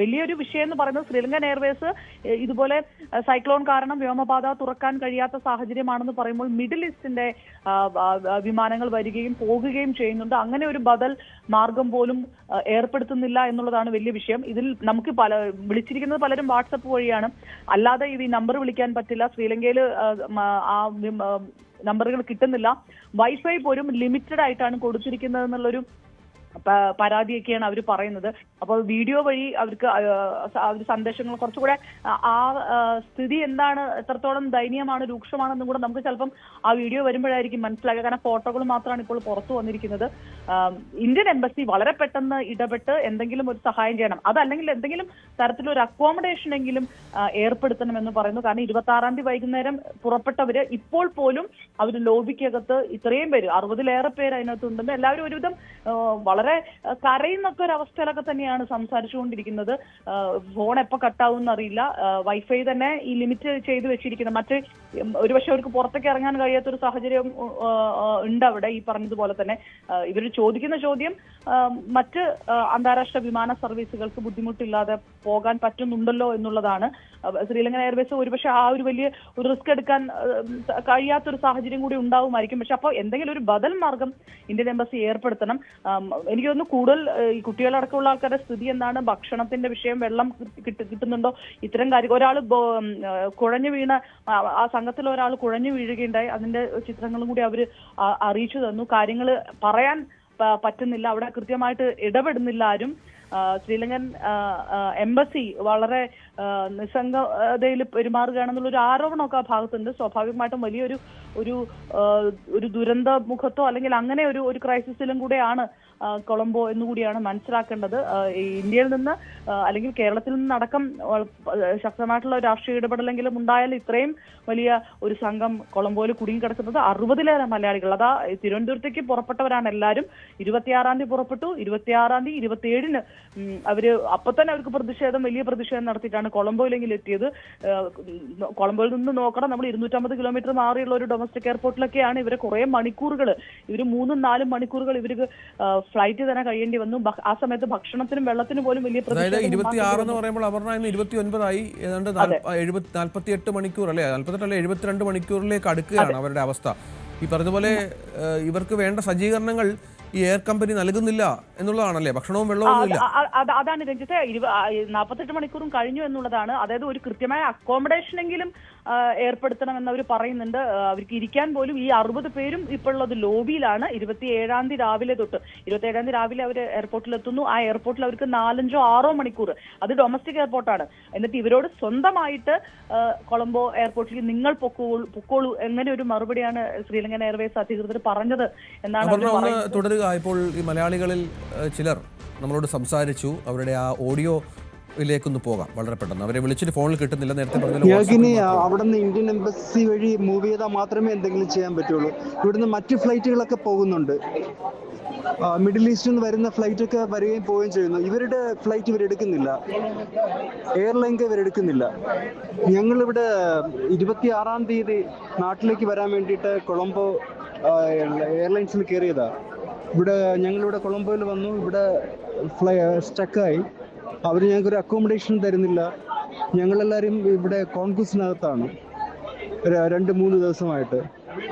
വലിയൊരു വിഷയം എന്ന് പറയുന്നത് ശ്രീലങ്കൻ എയർവേസ് ഇതുപോലെ സൈക്ലോൺ കാരണം വ്യോമപാത തുറക്കാൻ കഴിയാത്ത സാഹചര്യമാണെന്ന് പറയുമ്പോൾ മിഡിൽ ഈസ്റ്റിന്റെ വിമാനങ്ങൾ വരികയും പോകുകയും ചെയ്യുന്നുണ്ട്. അങ്ങനെ ഒരു ബദൽ മാർഗം പോലും ഏർപ്പെടുത്തുന്നില്ല എന്നുള്ളതാണ് വലിയ വിഷയം. ഇതിൽ നമുക്ക് വിളിച്ചിരിക്കുന്നത് പലരും വാട്സപ്പ് വഴിയാണ്. അല്ലാതെ ഈ നമ്പർ വിളിക്കാൻ പറ്റില്ല. ശ്രീലങ്കയിൽ ആ നമ്പറുകൾ കിട്ടുന്നില്ല. വൈഫൈ പോലും ലിമിറ്റഡ് ആയിട്ടാണ് കൊടുത്തിരിക്കുന്നത് എന്നുള്ളൊരു പരാതിയൊക്കെയാണ് അവർ പറയുന്നത്. അപ്പോൾ വീഡിയോ വഴി അവർക്ക് സന്ദേശങ്ങൾ കുറച്ചുകൂടെ ആ സ്ഥിതി എന്താണ്, എത്രത്തോളം ദയനീയമാണ്, രൂക്ഷമാണെന്നും കൂടെ നമുക്ക് ചിലപ്പം ആ വീഡിയോ വരുമ്പോഴായിരിക്കും മനസ്സിലാക്കുക. കാരണം ഫോട്ടോകൾ മാത്രമാണ് ഇപ്പോൾ പുറത്തു വന്നിരിക്കുന്നത്. ഇന്ത്യൻ എംബസി വളരെ പെട്ടെന്ന് ഇടപെട്ട് എന്തെങ്കിലും ഒരു സഹായം ചെയ്യണം. അതല്ലെങ്കിൽ എന്തെങ്കിലും തരത്തിലൊരു അക്കോമഡേഷൻ എങ്കിലും ഏർപ്പെടുത്തണമെന്ന് പറയുന്നു. കാരണം 26-ാം തീയതി വൈകുന്നേരം പുറപ്പെട്ടവര് ഇപ്പോൾ പോലും അവർ ലോബിക്കകത്ത് ഇത്രയും പേര്, 60-ലേറെ പേര് അതിനകത്തുണ്ടെന്ന് എല്ലാവരും ഒരുവിധം വളരെ കരയുന്നൊക്കെ ഒരു അവസ്ഥയിലൊക്കെ തന്നെയാണ് സംസാരിച്ചുകൊണ്ടിരിക്കുന്നത്. ഫോൺ എപ്പോ കട്ടാവും എന്നറിയില്ല. വൈഫൈ തന്നെ ഈ ലിമിറ്റ് ചെയ്ത് വെച്ചിരിക്കുന്നത്. മറ്റ് ഒരുപക്ഷെ അവർക്ക് പുറത്തേക്ക് ഇറങ്ങാൻ കഴിയാത്തൊരു സാഹചര്യം ഉണ്ട് അവിടെ. ഈ പറഞ്ഞതുപോലെ തന്നെ ഇവർ ചോദിക്കുന്ന ചോദ്യം മറ്റ് അന്താരാഷ്ട്ര വിമാന സർവീസുകൾക്ക് ബുദ്ധിമുട്ടില്ലാതെ പോകാൻ പറ്റുന്നുണ്ടല്ലോ എന്നുള്ളതാണ്. ശ്രീലങ്കൻ എയർവേസ് ഒരുപക്ഷെ ആ ഒരു വലിയ ഒരു റിസ്ക് എടുക്കാൻ കഴിയാത്തൊരു സാഹചര്യം കൂടി ഉണ്ടാവുമായിരിക്കും. പക്ഷെ അപ്പോൾ എന്തെങ്കിലും ഒരു ബദൽ മാർഗം ഇന്ത്യൻ എംബസി ഏർപ്പെടുത്തണം. എനിക്ക് തോന്നുന്നു കൂടുതൽ ഈ കുട്ടികളടക്കമുള്ള ആൾക്കാരുടെ സ്ഥിതി എന്താണ്, ഭക്ഷണത്തിന്റെ വിഷയം, വെള്ളം കിട്ടുന്നുണ്ടോ, ഇത്തരം കാര്യം. ഒരാൾ കുഴഞ്ഞു വീണ, ആ സംഘത്തിൽ ഒരാൾ കുഴഞ്ഞു വീഴുകയുണ്ടായി. അതിന്റെ ചിത്രങ്ങളും കൂടി അവർ അറിയിച്ചു തന്നു. കാര്യങ്ങൾ പറയാൻ പറ്റുന്നില്ല. അവിടെ കൃത്യമായിട്ട് ഇടപെടുന്നില്ല ആരും. ശ്രീലങ്കൻ എംബസി വളരെ നിസ്സംഗതയിൽ പെരുമാറുകയാണെന്നുള്ള ഒരു ആരോപണമൊക്കെ ആ ഭാഗത്തുണ്ട്. സ്വാഭാവികമായിട്ടും വലിയൊരു ഒരു ദുരന്ത മുഖത്തോ അല്ലെങ്കിൽ അങ്ങനെ ഒരു ക്രൈസിസിലും കൂടെയാണ് കൊളംബോ എന്നുകൂടിയാണ് മനസ്സിലാക്കേണ്ടത്. ഇന്ത്യയിൽ നിന്ന് അല്ലെങ്കിൽ കേരളത്തിൽ നിന്നടക്കം ശക്തമായിട്ടുള്ള രാഷ്ട്രീയ ഇടപെടലെങ്കിലും ഉണ്ടായാൽ ഇത്രയും വലിയ ഒരു സംഘം കൊളംബോയിൽ കുടുങ്ങിക്കിടക്കുന്നത് 60-ലേറെ മലയാളികൾ. അതാ തിരുവനന്തപുരത്തേക്ക് പുറപ്പെട്ടവരാണ് എല്ലാവരും. 26-ാം തീയതി പുറപ്പെട്ടു. 26-ാം തീയതി 27-ന് അവര് അപ്പൊ തന്നെ അവർക്ക് വലിയ പ്രതിഷേധം നടത്തിയിട്ടാണ് കൊളംബോയിലെങ്കിലും എത്തിയത്. കൊളംബോയിൽ നിന്ന് നോക്കണം, നമ്മൾ 250 കിലോമീറ്റർ മാറിയുള്ള ഒരു ഡൊമസ്റ്റിക് എയർപോർട്ടിലൊക്കെയാണ് ഇവരെ കുറെ മണിക്കൂറുകൾ, ഇവര് 3-4 മണിക്കൂറുകൾ ഇവർക്ക് ഫ്ലൈറ്റ് തന്നെ കഴിയേണ്ടി വന്നു. ആ സമയത്ത് ഭക്ഷണത്തിനും വെള്ളത്തിനും പോലും വലിയ പ്രതിഷേധം. 26 എന്ന് പറയുമ്പോൾ അപർണ ഇന്ന് 29 ഏതാണ്ട് 48 മണിക്കൂർ അല്ലെ 72 മണിക്കൂറിലേക്ക് അടുക്കുകയാണ് അവരുടെ അവസ്ഥ. ഈ പറഞ്ഞതുപോലെ ഇവർക്ക് വേണ്ട സജ്ജീകരണങ്ങൾ ഈ എയർ കമ്പനി നൽകുന്നില്ല എന്നുള്ളതാണല്ലേ, ഭക്ഷണവും വെള്ളവും ഇല്ല. അതാണ് രഞ്ജിത്തെ, 48 മണിക്കൂറും കഴിഞ്ഞു എന്നുള്ളതാണ്. അതായത് ഒരു കൃത്യമായ അക്കോമഡേഷനെങ്കിലും ഏർപ്പെടുത്തണമെന്ന് അവർ പറയുന്നുണ്ട്. അവർക്ക് ഇരിക്കാൻ പോലും ഈ 60 പേരും ഇപ്പോൾ ഉള്ളത് ലോബിയിലാണ്. 27-ാം തീയതി രാവിലെ തൊട്ട് 27-ാം തീയതി രാവിലെ അവർ എയർപോർട്ടിൽ എത്തുന്നു. ആ എയർപോർട്ടിൽ അവർക്ക് 4-6 മണിക്കൂർ, അത് ഡൊമസ്റ്റിക് എയർപോർട്ടാണ്. എന്നിട്ട് ഇവരോട് സ്വന്തമായിട്ട് കൊളംബോ എയർപോർട്ടിൽ നിങ്ങൾ പൊക്കോളൂ എങ്ങനെ ഒരു മറുപടിയാണ് ശ്രീലങ്കൻ എയർവേസ് അധികൃതർ പറഞ്ഞത് എന്നാണ് തുടരുക. ഇപ്പോൾ ഈ മലയാളികളിൽ ചിലർ നമ്മളോട് സംസാരിച്ചു. അവരുടെ ആ ഓഡിയോയിലേക്കൊന്ന് പോകാം വളരെ പെട്ടെന്ന്. അവരെ വിളിച്ചിട്ട് ഫോണിൽ കിട്ടുന്നില്ല. നേരത്തെ അവിടെ നിന്ന് ഇന്ത്യൻ എംബസി വഴി മൂവ് ചെയ്താൽ മാത്രമേ എന്തെങ്കിലും ചെയ്യാൻ പറ്റുള്ളൂ. ഇവിടുന്ന് മറ്റ് ഫ്ലൈറ്റുകളൊക്കെ പോകുന്നുണ്ട്. മിഡിൽ ഈസ്റ്റിൽ നിന്ന് വരുന്ന ഫ്ലൈറ്റ് ഒക്കെ വരികയും പോവുകയും ചെയ്യുന്നു. ഇവരുടെ ഫ്ലൈറ്റ് ഇവരെടുക്കുന്നില്ല, എയർലൈൻക്ക് ഇവരെടുക്കുന്നില്ല. ഞങ്ങളിവിടെ 26-ാം തീയതി നാട്ടിലേക്ക് വരാൻ വേണ്ടിയിട്ട് കൊളംബോ എയർലൈൻസിൽ കയറിയതാ. ഞങ്ങളിവിടെ കൊളംബോയിൽ വന്നു. ഇവിടെ സ്റ്റക്കായി. അവർ ഞങ്ങൾക്കൊരു അക്കോമഡേഷൻ തരുന്നില്ല. ഞങ്ങളെല്ലാവരും ഇവിടെ കോൺഗ്രസിനകത്താണ് 2-3 ദിവസമായിട്ട്.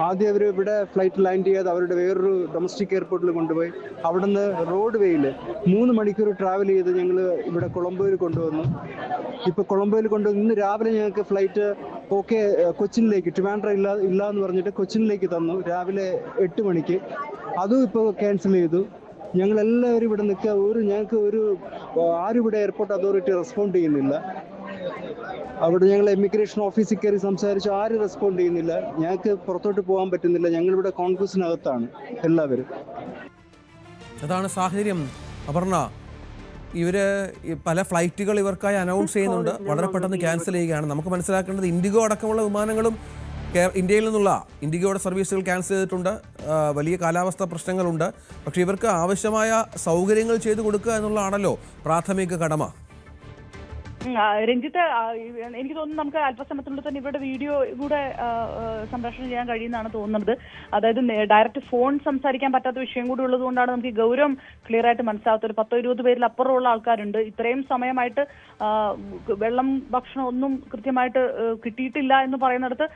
ആദ്യം അവർ ഇവിടെ ഫ്ലൈറ്റ് ലാൻഡ് ചെയ്യാതെ അവരുടെ വേറൊരു ഡൊമസ്റ്റിക് എയർപോർട്ടിൽ കൊണ്ടുപോയി അവിടുന്ന് റോഡ് വേയിൽ 3 മണിക്കൂർ ട്രാവൽ ചെയ്ത് ഞങ്ങൾ ഇവിടെ കൊളംബോയിൽ കൊണ്ടുവന്നു. ഇപ്പോൾ കൊളംബോയിൽ കൊണ്ടുവന്ന് ഇന്ന് രാവിലെ ഞങ്ങൾക്ക് ഫ്ലൈറ്റ് കൊച്ചിനിലേക്ക്, ട്രിവാൻഡ്രം ഇല്ല എന്ന് പറഞ്ഞിട്ട് കൊച്ചിനിലേക്ക് തന്നു രാവിലെ 8 മണിക്ക്. അതും ഇപ്പോൾ ക്യാൻസൽ ചെയ്തു. ഞങ്ങളെല്ലാവരും ഇവിടെ ഞങ്ങൾക്ക് ആരും ഇവിടെ എയർപോർട്ട് അതോറിറ്റി റെസ്പോണ്ട് ചെയ്യുന്നില്ല. അവിടെ ഞങ്ങൾ ഇമിഗ്രേഷൻ ഓഫീസിൽ കയറി സംസാരിച്ചു, ആരും റെസ്പോണ്ട് ചെയ്യുന്നില്ല. ഞങ്ങൾക്ക് പുറത്തോട്ട് പോകാൻ പറ്റുന്നില്ല. ഞങ്ങളിവിടെ കോൺഗ്രസിനകത്താണ് എല്ലാവരും. അതാണ് സാഹചര്യം. അപർണ, ഇവര് പല ഫ്ലൈറ്റുകൾ ഇവർക്കായി അനൗൺസ് ചെയ്യുന്നുണ്ട്, വളരെ പെട്ടെന്ന് ക്യാൻസൽ ചെയ്യുകയാണ്. നമുക്ക് മനസ്സിലാക്കേണ്ടത് ഇൻഡിഗോ അടക്കമുള്ള വിമാനങ്ങളും ഇന്ത്യയിൽ നിന്നുള്ള ഇൻഡിഗോയുടെ സർവീസുകൾ ക്യാൻസൽ ചെയ്തിട്ടുണ്ട്. വലിയ കാലാവസ്ഥാ പ്രശ്നങ്ങളുണ്ട്. പക്ഷേ ഇവർക്ക് ആവശ്യമായ സൗകര്യങ്ങൾ ചെയ്തു കൊടുക്കുക എന്നുള്ളതാണല്ലോ പ്രാഥമിക കടമ. രഞ്ജിത്ത്, എനിക്ക് തോന്നുന്നു നമുക്ക് അല്പസമയത്തിനുള്ളിൽ തന്നെ ഇവരുടെ വീഡിയോ കൂടെ സംപ്രേഷണം ചെയ്യാൻ കഴിയുന്നതാണ് തോന്നുന്നത്. അതായത് ഡയറക്റ്റ് ഫോൺ സംസാരിക്കാൻ പറ്റാത്ത വിഷയം കൂടി ഉള്ളത് കൊണ്ടാണ് നമുക്ക് ഈ ഗൗരവം ക്ലിയർ ആയിട്ട് മനസ്സിലാകാത്ത. ഒരു 10-20 പേരിൽ അപ്പുറമുള്ള ആൾക്കാരുണ്ട്. ഇത്രയും സമയമായിട്ട് വെള്ളം ഭക്ഷണം ഒന്നും കൃത്യമായിട്ട് കിട്ടിയിട്ടില്ല എന്ന് പറയുന്നിടത്ത്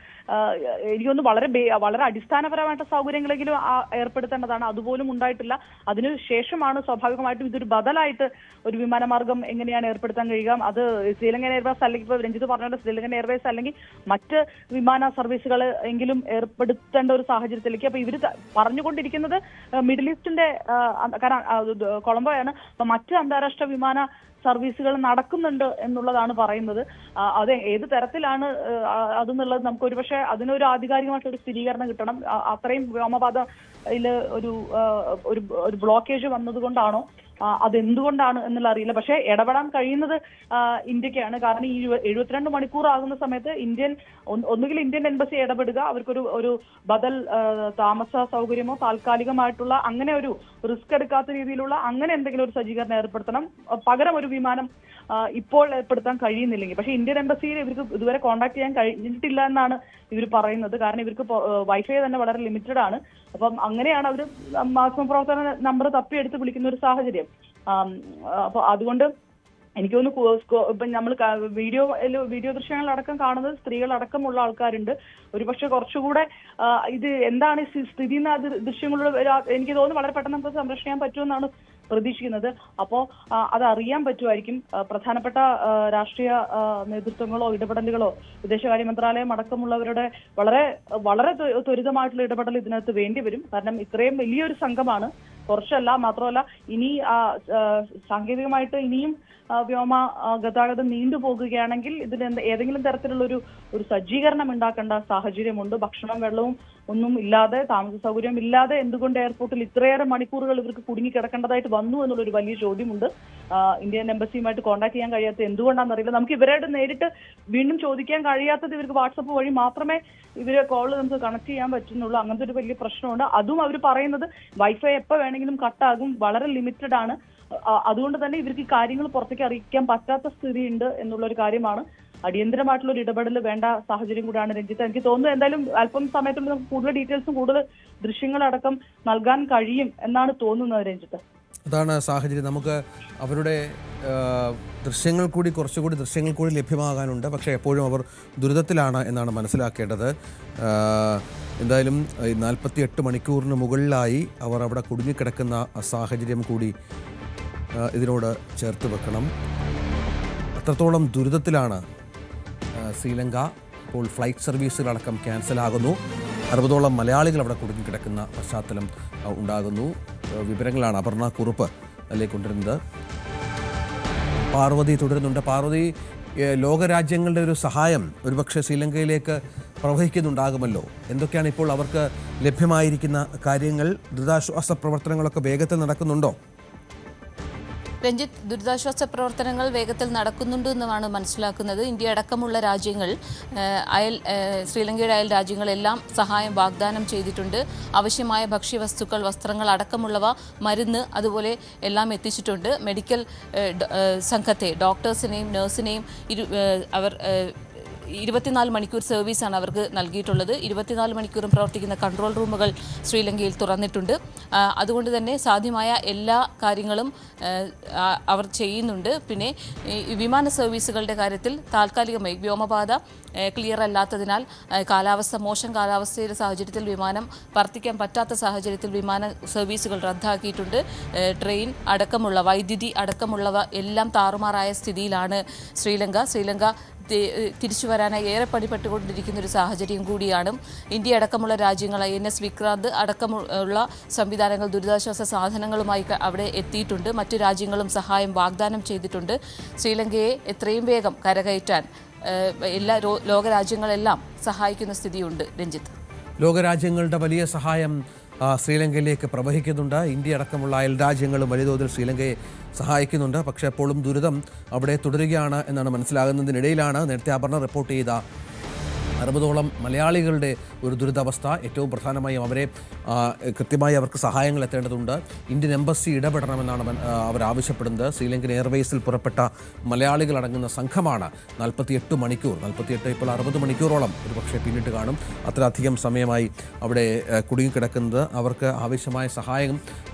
എനിക്കൊന്ന് വളരെ അടിസ്ഥാനപരമായിട്ട് സൗകര്യങ്ങളെങ്കിലും ഏർപ്പെടുത്തേണ്ടതാണ്. അതുപോലും ഉണ്ടായിട്ടില്ല. അതിനുശേഷമാണ് സ്വാഭാവികമായിട്ടും ഇതൊരു ബദലായിട്ട് ഒരു വിമാനമാർഗം എങ്ങനെയാണ് ഏർപ്പെടുത്താൻ കഴിയുക. അത് ശ്രീലങ്കൻ എയർവേസ് അല്ലെങ്കിൽ ഇപ്പോൾ രഞ്ജിത്ത് പറഞ്ഞ ശ്രീലങ്കൻ എയർവേസ് അല്ലെങ്കിൽ മറ്റ് വിമാന സർവീസുകൾ എങ്കിലും ഏർപ്പെടുത്തേണ്ട ഒരു സാഹചര്യത്തിലേക്ക്. അപ്പൊ ഇവര് പറഞ്ഞുകൊണ്ടിരിക്കുന്നത് മിഡിൽ ഈസ്റ്റിന്റെ കൊളംബോയാണ്. അപ്പൊ മറ്റ് അന്താരാഷ്ട്ര വിമാന സർവീസുകൾ നടക്കുന്നുണ്ട് എന്നുള്ളതാണ് പറയുന്നത്. അത് ഏത് തരത്തിലാണ് അതെന്നുള്ളത് നമുക്ക് ഒരുപക്ഷെ അതിനൊരു ആധികാരികമായിട്ടൊരു സ്ഥിരീകരണം കിട്ടണം. അത്രയും വ്യോമപാതയിൽ ഒരു ബ്ലോക്കേജ് വന്നതുകൊണ്ടാണോ അതെന്തുകൊണ്ടാണ് എന്നുള്ള അറിയില്ല. പക്ഷേ ഇടപെടാൻ കഴിയുന്നത് ഇന്ത്യക്കാണ്. കാരണം ഈ 72 മണിക്കൂർ ആകുന്ന സമയത്ത് ഒന്നുകിൽ ഇന്ത്യൻ എംബസി ഇടപെടുക, അവർക്കൊരു ബദൽ താമസ സൗകര്യമോ താൽക്കാലികമായിട്ടുള്ള അങ്ങനെ ഒരു റിസ്ക് എടുക്കാത്ത രീതിയിലുള്ള അങ്ങനെ എന്തെങ്കിലും ഒരു സജ്ജീകരണം ഏർപ്പെടുത്തണം. പകരം ഒരു വിമാനം ഇപ്പോൾ ഏർപ്പെടുത്താൻ കഴിയുന്നില്ലെങ്കിൽ. പക്ഷേ ഇന്ത്യൻ എംബസിയിൽ ഇവർക്ക് ഇതുവരെ കോൺടാക്ട് ചെയ്യാൻ കഴിഞ്ഞിട്ടില്ല എന്നാണ് ഇവർ പറയുന്നത്. കാരണം ഇവർക്ക് വൈഫൈ തന്നെ വളരെ ലിമിറ്റഡ് ആണ്. അപ്പം അങ്ങനെയാണ് അവർ മാധ്യമപ്രവർത്തന നമ്പർ തപ്പിയെടുത്ത് വിളിക്കുന്ന ഒരു സാഹചര്യം. അപ്പൊ അതുകൊണ്ട് എനിക്ക് തോന്നുന്നു ഇപ്പം നമ്മൾ വീഡിയോ ദൃശ്യങ്ങളടക്കം കാണുന്നത് സ്ത്രീകളടക്കമുള്ള ആൾക്കാരുണ്ട്. ഒരുപക്ഷെ കുറച്ചുകൂടെ ഇത് എന്താണ് സ്ഥിതി എന്ന ദൃശ്യങ്ങളുടെ എനിക്ക് തോന്നുന്നു വളരെ പെട്ടെന്ന് നമുക്ക് സംരക്ഷണം ചെയ്യാൻ പറ്റുമെന്നാണ് പ്രതീക്ഷിക്കുന്നത്. അപ്പോൾ അതറിയാൻ പറ്റുമായിരിക്കും. പ്രധാനപ്പെട്ട രാഷ്ട്രീയ നേതൃത്വങ്ങളോ ഇടപെടലുകളോ വിദേശകാര്യ മന്ത്രാലയം അടക്കമുള്ളവരുടെ വളരെ വളരെ ത്വരിതമായിട്ടുള്ള ഇടപെടൽ ഇതിനകത്ത് വേണ്ടി വരും. കാരണം ഇത്രയും വലിയൊരു സംഘമാണ് കുറച്ചല്ല. മാത്രമല്ല ഇനി സാങ്കേതികമായിട്ട് ഇനിയും വ്യോമ ഗതാഗതം നീണ്ടുപോകുകയാണെങ്കിൽ ഇതിന് ഏതെങ്കിലും തരത്തിലുള്ള ഒരു സജ്ജീകരണം ഉണ്ടാക്കേണ്ട സാഹചര്യമുണ്ട്. ഭക്ഷണം വെള്ളവും ഒന്നും ഇല്ലാതെ, താമസ സൗകര്യം ഇല്ലാതെ എന്തുകൊണ്ട് എയർപോർട്ടിൽ ഇത്രയേറെ മണിക്കൂറുകൾ ഇവർക്ക് കുടുങ്ങിക്കിടക്കേണ്ടതായിട്ട് വന്നു എന്നുള്ളൊരു വലിയ ചോദ്യമുണ്ട്. ഇന്ത്യൻ എംബസിയുമായിട്ട് കോൺടാക്ട് ചെയ്യാൻ കഴിയാത്ത എന്തുകൊണ്ടാണെന്നറിയില്ല. നമുക്ക് ഇവരോട് നേരിട്ട് വീണ്ടും ചോദിക്കാൻ കഴിയാത്തത് ഇവർക്ക് വാട്സപ്പ് വഴി മാത്രമേ ഇവരെ കോള് നമുക്ക് കണക്ട് ചെയ്യാൻ പറ്റുന്നുള്ളൂ. അങ്ങനത്തെ ഒരു വലിയ പ്രശ്നമുണ്ട്. അതും അവർ പറയുന്നത് വൈഫൈ എപ്പോൾ വേണമെങ്കിലും കട്ടാകും, വളരെ ലിമിറ്റഡ് ആണ്. അതുകൊണ്ട് തന്നെ ഇവർക്ക് ഈ കാര്യങ്ങൾ പുറത്തേക്ക് അറിയിക്കാൻ പറ്റാത്ത സ്ഥിതിയുണ്ട് എന്നുള്ളൊരു കാര്യമാണ്. അടിയന്തരമായിട്ടുള്ള ഒരു ഇടപെടൽ വേണ്ട സാഹചര്യം കൂടിയാണ് രഞ്ജിത്ത്. എനിക്ക് തോന്നുന്നു എന്തായാലും അല്പം സമയത്തുള്ള നമുക്ക് കൂടുതൽ ഡീറ്റെയിൽസും കൂടുതൽ ദൃശ്യങ്ങളടക്കം നൽകാൻ കഴിയും എന്നാണ് തോന്നുന്നത് രഞ്ജിത്ത്. അതാണ് സാഹചര്യം. നമുക്ക് അവരുടെ കുറച്ചുകൂടി ദൃശ്യങ്ങൾ കൂടി ലഭ്യമാകാനുണ്ട്. പക്ഷേ എപ്പോഴും അവർ ദുരിതത്തിലാണ് എന്നാണ് മനസ്സിലാക്കേണ്ടത്. എന്തായാലും 48 മണിക്കൂറിന് മുകളിലായി അവർ അവിടെ കുടുങ്ങിക്കിടക്കുന്ന സാഹചര്യം കൂടി ഇതിനോട് ചേർത്ത് വെക്കണം. അത്രത്തോളം ദുരിതത്തിലാണ് ശ്രീലങ്ക. ഇപ്പോൾ ഫ്ലൈറ്റ് സർവീസുകളടക്കം ക്യാൻസലാകുന്നു. 60ഓളം മലയാളികൾ അവിടെ കുടുങ്ങിക്കിടക്കുന്ന പശ്ചാത്തലം ഉണ്ടാകുന്നു. വിവരങ്ങളാണ് അപർണ കുറുപ്പ് അതിലേക്ക് കൊണ്ടുവരുന്നത്. പാർവതി തുടരുന്നുണ്ട്. പാർവതി, ലോകരാജ്യങ്ങളുടെ ഒരു സഹായം ഒരുപക്ഷെ ശ്രീലങ്കയിലേക്ക് പ്രവഹിക്കുന്നുണ്ടാകുമല്ലോ. എന്തൊക്കെയാണ് ഇപ്പോൾ അവർക്ക് ലഭ്യമായിരിക്കുന്ന കാര്യങ്ങൾ? ദുരിതാശ്വാസ പ്രവർത്തനങ്ങളൊക്കെ വേഗത്തിൽ നടക്കുന്നുണ്ടോ? രഞ്ജിത്ത്, ദുരിതാശ്വാസ പ്രവർത്തനങ്ങൾ വേഗത്തിൽ നടക്കുന്നുണ്ടെന്നാണ് മനസ്സിലാക്കുന്നത്. ഇന്ത്യ അടക്കമുള്ള രാജ്യങ്ങൾ, ശ്രീലങ്കയുടെ അയൽ രാജ്യങ്ങളെല്ലാം സഹായം വാഗ്ദാനം ചെയ്തിട്ടുണ്ട്. ആവശ്യമായ ഭക്ഷ്യവസ്തുക്കൾ, വസ്ത്രങ്ങൾ അടക്കമുള്ളവ, മരുന്ന്, അതുപോലെ എല്ലാം എത്തിച്ചിട്ടുണ്ട്. മെഡിക്കൽ സംഘത്തെ, ഡോക്ടേഴ്സിനെയും നഴ്സിനെയും അവർ 24 മണിക്കൂർ സർവീസാണ് അവർക്ക് നൽകിയിട്ടുള്ളത്. 24 മണിക്കൂറും പ്രവർത്തിക്കുന്ന കൺട്രോൾ റൂമുകൾ ശ്രീലങ്കയിൽ തുറന്നിട്ടുണ്ട്. അതുകൊണ്ട് തന്നെ സാധ്യമായ എല്ലാ കാര്യങ്ങളും അവർ ചെയ്യുന്നുണ്ട്. പിന്നെ വിമാന സർവീസുകളുടെ കാര്യത്തിൽ താൽക്കാലികമായി വ്യോമപാത ക്ലിയർ അല്ലാത്തതിനാൽ മോശം കാലാവസ്ഥയുടെ സാഹചര്യത്തിൽ വിമാനം വർത്തിക്കാൻ പറ്റാത്ത സാഹചര്യത്തിൽ വിമാന സർവീസുകൾ റദ്ദാക്കിയിട്ടുണ്ട്. ട്രെയിൻ അടക്കമുള്ള, വൈദ്യുതി അടക്കമുള്ളവ എല്ലാം താറുമാറായ സ്ഥിതിയിലാണ് ശ്രീലങ്ക തിരിച്ചു വരാനായി ഏറെ പണിപ്പെട്ടുകൊണ്ടിരിക്കുന്ന ഒരു സാഹചര്യം കൂടിയാണ്. ഇന്ത്യ അടക്കമുള്ള രാജ്യങ്ങൾ, INS വിക്രാന്ത് അടക്കമുള്ള സംവിധാനങ്ങൾ ദുരിതാശ്വാസ സാധനങ്ങളുമായി അവിടെ എത്തിയിട്ടുണ്ട്. മറ്റു രാജ്യങ്ങളും സഹായം വാഗ്ദാനം ചെയ്തിട്ടുണ്ട്. ശ്രീലങ്കയെ എത്രയും വേഗം കരകയറ്റാൻ എല്ലാ ലോകരാജ്യങ്ങളെല്ലാം സഹായിക്കുന്ന സ്ഥിതിയുണ്ട് രഞ്ജിത്ത്. ലോകരാജ്യങ്ങളുടെ വലിയ സഹായം ശ്രീലങ്കയിലേക്ക് പ്രവഹിക്കുന്നുണ്ട്. ഇന്ത്യ അടക്കമുള്ള അയൽ രാജ്യങ്ങളും വലിയ തോതിൽ ശ്രീലങ്കയെ സഹായിക്കുന്നുണ്ട്. പക്ഷേ എപ്പോഴും ദുരിതം അവിടെ തുടരുകയാണ് എന്നാണ് മനസ്സിലാകുന്നതിനിടയിലാണ് നേരത്തെ അപർണ റിപ്പോർട്ട് ചെയ്ത 60ഓളം മലയാളികളുടെ ഒരു ദുരിതാവസ്ഥ. ഏറ്റവും പ്രധാനമായും അവരെ കൃത്യമായി അവർക്ക് സഹായങ്ങൾ എത്തേണ്ടതുണ്ട്. ഇന്ത്യൻ എംബസി ഇടപെടണമെന്നാണ് അവർ ആവശ്യപ്പെടുന്നത്. ശ്രീലങ്കൻ എയർവേസിൽ പുറപ്പെട്ട മലയാളികൾ അടങ്ങുന്ന സംഘമാണ് 48 മണിക്കൂർ, 48 ഇപ്പോൾ 60 മണിക്കൂറോളം ഒരുപക്ഷെ പിന്നിട്ട് കാണും, അത്രയധികം സമയമായി അവിടെ കുടുങ്ങിക്കിടക്കുന്നത്. അവർക്ക് ആവശ്യമായ സഹായം,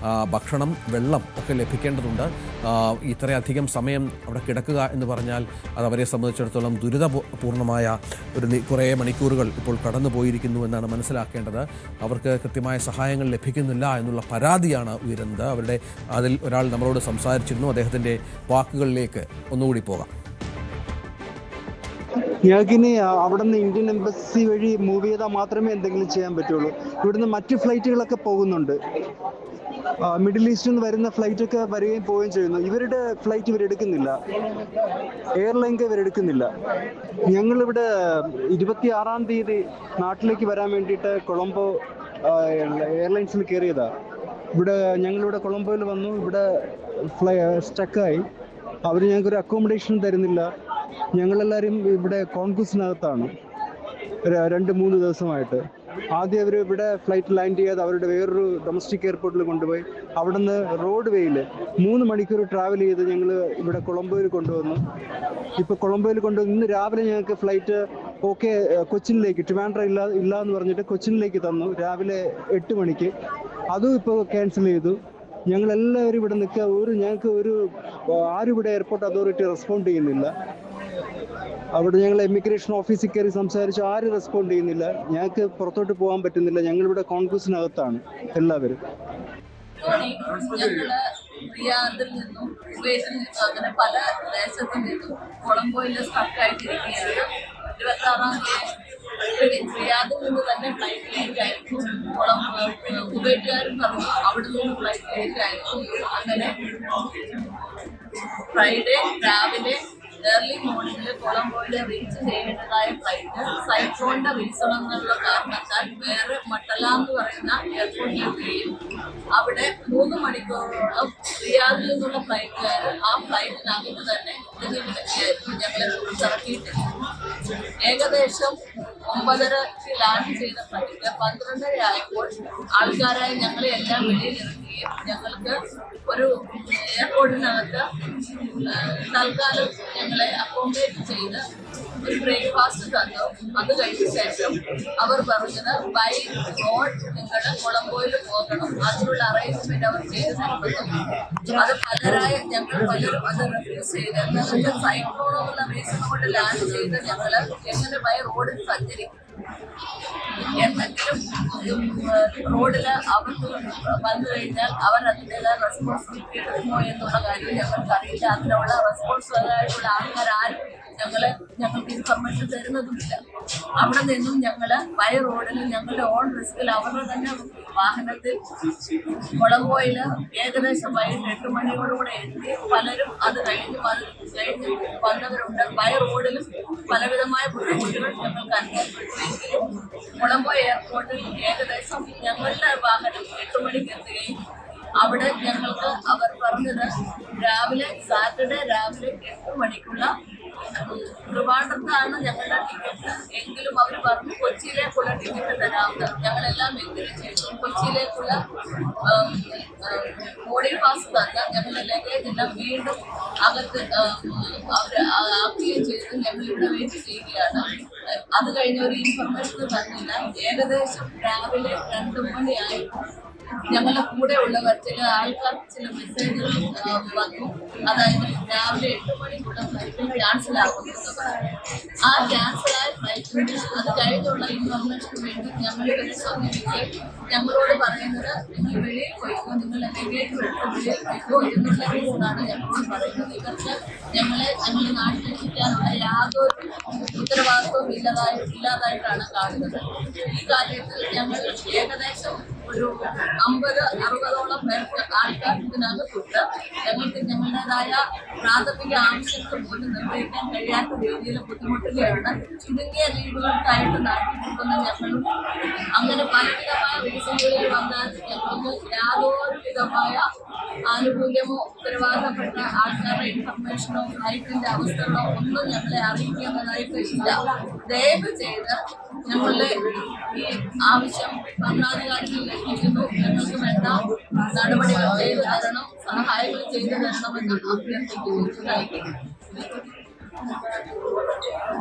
ഭക്ഷണം, വെള്ളം ഒക്കെ ലഭിക്കേണ്ടതുണ്ട്. ഇത്രയധികം സമയം അവിടെ കിടക്കുക എന്ന് പറഞ്ഞാൽ അത് അവരെ സംബന്ധിച്ചിടത്തോളം ദുരിതപൂർണമായ കുറേ മണിക്കൂറുകൾ ഇപ്പോൾ കടന്നു പോയിരിക്കുന്നു എന്നാണ് മനസ്സിലാക്കേണ്ടത്. അവർക്ക് കൃത്യമായ സഹായങ്ങൾ ലഭിക്കുന്നില്ല എന്നുള്ള പരാതിയാണ് ഉയരുന്നത്. അതിൽ ഒരാൾ നമ്മളോട് സംസാരിച്ചിരുന്നു. അദ്ദേഹത്തിൻ്റെ വാക്കുകളിലേക്ക് ഒന്നുകൂടി പോകാം. ഞങ്ങൾക്കിനി അവിടെ നിന്ന് ഇന്ത്യൻ എംബസി വഴി മൂവ് ചെയ്താൽ മാത്രമേ എന്തെങ്കിലും ചെയ്യാൻ പറ്റുള്ളൂ. ഇവിടുന്ന് മറ്റ് ഫ്ലൈറ്റുകളൊക്കെ പോകുന്നുണ്ട്. മിഡിൽ ഈസ്റ്റിൽ നിന്ന് വരുന്ന ഫ്ലൈറ്റൊക്കെ വരികയും പോവുകയും ചെയ്യുന്നു. ഇവരുടെ ഫ്ലൈറ്റ് ഇവരെടുക്കുന്നില്ല, എയർലൈൻക്ക് ഇവരെടുക്കുന്നില്ല. ഞങ്ങളിവിടെ 26-ാം തീയതി നാട്ടിലേക്ക് വരാൻ വേണ്ടിയിട്ട് കൊളംബോ എയർലൈൻസിൽ കയറിയതാ. ഞങ്ങളിവിടെ കൊളംബോയിൽ വന്നു. ഇവിടെ സ്റ്റക്കായി. അവർ ഞങ്ങൾക്കൊരു അക്കോമഡേഷൻ തരുന്നില്ല. ഞങ്ങളെല്ലാവരും ഇവിടെ കോൺഗ്രസിനകത്താണ് 2-3 ദിവസമായിട്ട്. ആദ്യം അവർ ഇവിടെ ഫ്ലൈറ്റ് ലാൻഡ് ചെയ്യാതെ അവരുടെ വേറൊരു ഡൊമസ്റ്റിക് എയർപോർട്ടിൽ കൊണ്ടുപോയി അവിടുന്ന് റോഡ് വേയിൽ 3 മണിക്കൂർ ട്രാവൽ ചെയ്ത് ഞങ്ങൾ ഇവിടെ കൊളംബോയിൽ കൊണ്ടുവന്നു. ഇപ്പോൾ കൊളംബോയിൽ കൊണ്ടുവന്ന് ഇന്ന് രാവിലെ ഞങ്ങൾക്ക് ഫ്ലൈറ്റ് കൊച്ചിനിലേക്ക്, ട്രിവാൻഡ്രം ഇല്ല എന്ന് പറഞ്ഞിട്ട് കൊച്ചിനിലേക്ക് തന്നു രാവിലെ 8 മണിക്ക്. അതും ഇപ്പോൾ ക്യാൻസൽ ചെയ്തു. ഞങ്ങളെല്ലാവരും ഇവിടെ ഞങ്ങൾക്ക് ആരും ഇവിടെ എയർപോർട്ട് അതോറിറ്റി റെസ്പോണ്ട് ചെയ്യുന്നില്ല. അവിടെ ഞങ്ങൾ ഇമിഗ്രേഷൻ ഓഫീസിൽ കയറി സംസാരിച്ചു, ആരും റെസ്പോണ്ട് ചെയ്യുന്നില്ല. ഞങ്ങൾക്ക് പുറത്തോട്ട് പോകാൻ പറ്റുന്നില്ല. ഞങ്ങളിവിടെ കോൺഗ്രസിനകത്താണ് എല്ലാവരും. റിയാദിൽ നിന്നും കുവൈറ്റിൽ നിന്നും അങ്ങനെ പല ദേശത്തു നിന്നും കൊളംബോയിൽ സ്റ്റക്കായിട്ടിരിക്കുകയാണ്. 26-ാം തീയതി റിയാദിൽ നിന്ന് തന്നെ ഫ്ലൈറ്റിലേക്കായിരിക്കും കുവൈറ്റുകാരും പറഞ്ഞു അവിടെ നിന്ന് ഫ്ലൈറ്റിലേക്കായിരിക്കും. അങ്ങനെ ഫ്രൈഡേ രാവിലെ ഏർലി മോർണിംഗിൽ കൊളംബോയിൽ റീച്ച് ചെയ്യേണ്ടതായ ഫ്ലൈറ്റ് സൈക്ലോണിന്റെ വീക്ഷണങ്ങളുടെ കാരണത്താൽ വേറെ മട്ടല എന്ന് പറയുന്ന എയർപോർട്ടിലെത്തുകയും അവിടെ 3 മണിക്കൂറോളം റിയാദിൽ നിന്നുള്ള ഫ്ലൈറ്റുകാർ ആ ഫ്ലൈറ്റിനകത്ത് തന്നെ കുടുങ്ങിക്കിടക്കുകയായിരുന്നു. ഞങ്ങളെ പുറത്തിറക്കിയിട്ടില്ല. ഏകദേശം 9:30 ലാൻഡ് ചെയ്ത ഫ്ലൈറ്റ് 12:30 ആയപ്പോൾ ആൾക്കാരായി ഞങ്ങളെ എല്ലാം വെളിയിലിറക്കുകയും ഞങ്ങൾക്ക് ഒരു എയർപോർട്ടിനകത്ത് തൽക്കാലം ഞങ്ങളെ അക്കോമഡേറ്റ് ചെയ്ത് ഒരു ബ്രേക്ക്ഫാസ്റ്റ് തന്നു. അത് കഴിഞ്ഞ ശേഷം അവർ പറഞ്ഞത് ബൈ റോഡ് നിങ്ങൾ കൊളംബോയിൽ പോകണം, അതിനുള്ള അറേഞ്ച്മെന്റ് അവർ ചെയ്ത് തരുന്നു. അത് ഞങ്ങൾ പലരും അത് റിഫ്യൂസ് ചെയ്ത് എന്നിട്ട് സൈക്ലോണുള്ള റീസൺ കൊണ്ട് ലാൻഡ് ചെയ്ത് ഞങ്ങൾ എങ്ങനെ ബൈ റോഡിൽ സഞ്ചരിക്കും, എന്തെങ്കിലും റോഡിൽ അവർക്ക് വന്നു കഴിഞ്ഞാൽ അവർ അതിൻ്റെതായ റെസ്പോൺസിബിലിറ്റി എടുക്കുമോ എന്നുള്ള കാര്യം ഞങ്ങൾക്കറിയില്ല. അതിനുള്ള റെസ്പോൺസിബിൾ ആയിട്ടുള്ള ആൾക്കാരും ഞങ്ങൾക്ക് ഇൻഫർമേഷൻ തരുന്നതുമില്ല. അവിടെ നിന്നും ഞങ്ങൾ ബൈ റോഡിൽ ഞങ്ങളുടെ ഓൺ റിസ്കിൽ അവരുടെ തന്നെ വാഹനത്തിൽ കൊളംബോയിൽ ഏകദേശം വൈകിട്ട് 8 മണിയോടുകൂടെ എത്തി. പലരും അത് കഴിഞ്ഞ് വന്നവരുണ്ട്. ബൈ റോഡിലും പലവിധമായ ബുദ്ധിമുട്ടുകൾ ഞങ്ങൾക്ക് അനുഭവപ്പെട്ടെങ്കിലും കൊളംബോ എയർപോർട്ടിൽ ഏകദേശം ഞങ്ങളുടെ വാഹനം 8 മണിക്ക് എത്തുകയും അവിടെ ഞങ്ങൾക്ക് അവർ പറഞ്ഞത് സാറ്റർഡേ രാവിലെ 8 മണിക്കുള്ള ട്രിവാൻഡ്രത്താണ് ഞങ്ങളുടെ ടിക്കറ്റ്. എങ്കിലും അവർ പറഞ്ഞു കൊച്ചിയിലേക്കുള്ള ടിക്കറ്റ് തരാമെന്ന്. ഞങ്ങളെല്ലാം എങ്കിലും ചെയ്തു. കൊച്ചിയിലേക്കുള്ള ബോർഡിംഗ് പാസ് തന്ന് ഞങ്ങളുടെ ലഗേജ് എല്ലാം വീണ്ടും അകത്ത് അവർ ആക്കുകയും ചെയ്ത് ഞങ്ങളിവിടെ വെയിറ്റ് ചെയ്യുകയാണ്. അത് കഴിഞ്ഞ ഒരു ഇൻഫർമേഷൻ തന്നില്ല. ഏകദേശം രാവിലെ 2 മണിയായി ഞങ്ങളുടെ കൂടെ ഉള്ളവർ ചില ആൾക്കാർക്ക് ചില മെസ്സേജുകൾ വന്നു. അതായത് രാവിലെ 8 മണിക്കുള്ള ഫ്ലൈറ്റ് ക്യാൻസൽ ആകുമെന്ന് പറഞ്ഞു. ആ ക്യാൻസലായ ഫ്ലൈറ്റിന് അത് കഴിഞ്ഞുള്ള ഇൻഫർമേഷന് വേണ്ടി ഞങ്ങൾ സമീപിക്കുകയും ഞങ്ങളോട് പറയുന്നത് നിങ്ങൾ വെളിയിൽ പോയിക്കോ, നിങ്ങൾ ലഗേജ് എടുത്ത് വെളിയിൽ പോയിക്കോ എന്നുള്ള റീസണാണ് ഞങ്ങളോട് പറയുന്നത്. ഇവർക്ക് ഞങ്ങളുടെ നാട്ടിലെത്തിക്കാനുള്ള യാതൊരു ഉത്തരവാദിത്വവും ഇല്ലാതായിട്ടാണ് കാണുന്നത്. ഈ കാര്യത്തിൽ ഞങ്ങൾ ഏകദേശം ഒരു 50-60ഓളം പേർക്ക് ആൾക്കാർ ഇതിനകത്തുണ്ട്. ഞങ്ങൾക്ക് ഞങ്ങളുടേതായ പ്രാഥമിക ആവശ്യങ്ങൾ പോലും നിർവഹിക്കാൻ കഴിയാത്ത രീതിയിൽ ബുദ്ധിമുട്ടുകയാണ്. ചുരുങ്ങിയ ലീവുകൾക്കായിട്ട് നാട്ടിൽ പോകുന്ന ഞങ്ങളും അങ്ങനെ പലവിധമായ റീസണുകളിൽ വന്നാൽ ഞങ്ങൾക്ക് യാതൊരു വിധമായ ആനുകൂല്യമോ ഉത്തരവാദപ്പെട്ട ആൾക്കാരുടെ ഇൻഫർമേഷനോ ഫ്ലൈറ്റിന്റെ അവസ്ഥകളോ ഒന്നും ഞങ്ങളെ അറിയിക്കുന്നതായിട്ട് ഇല്ല. ദയവ് ചെയ്ത് ഞങ്ങളുടെ ഈ ആവശ്യം ഭരണാധികാരികളിൽ എത്തിക്കുന്നു. ഞങ്ങൾക്ക് വേണ്ട നടപടികൾ ചെയ്തു തരണം, സഹായങ്ങൾ ചെയ്തു തരണമെന്ന് അഭ്യർത്ഥിക്കുന്നു.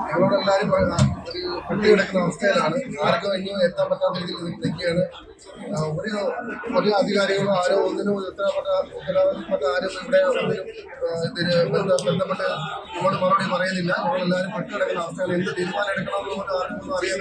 ഞങ്ങളോടെല്ലാവരും പെട്ടി കിടക്കുന്ന അവസ്ഥയിലാണ്. ആർക്കും ഇനിയും എത്താൻ പറ്റാത്ത രീതിയിൽ നിൽക്കുകയാണ്. ഒരു അധികാരികളോ ആരോ ഒന്നിനും ഉത്തരവാദിത്തപ്പെട്ട ആരും ഇവിടെ ഒന്നിനും ഇതിന് ബന്ധപ്പെട്ട് ഇങ്ങോട്ട് മറുപടി പറയുന്നില്ല. ഞങ്ങളെല്ലാവരും പെട്ടി കിടക്കുന്ന അവസ്ഥയിൽ എന്ത് തീരുമാനം എടുക്കണമെന്ന് ആർക്കും അറിയാൻ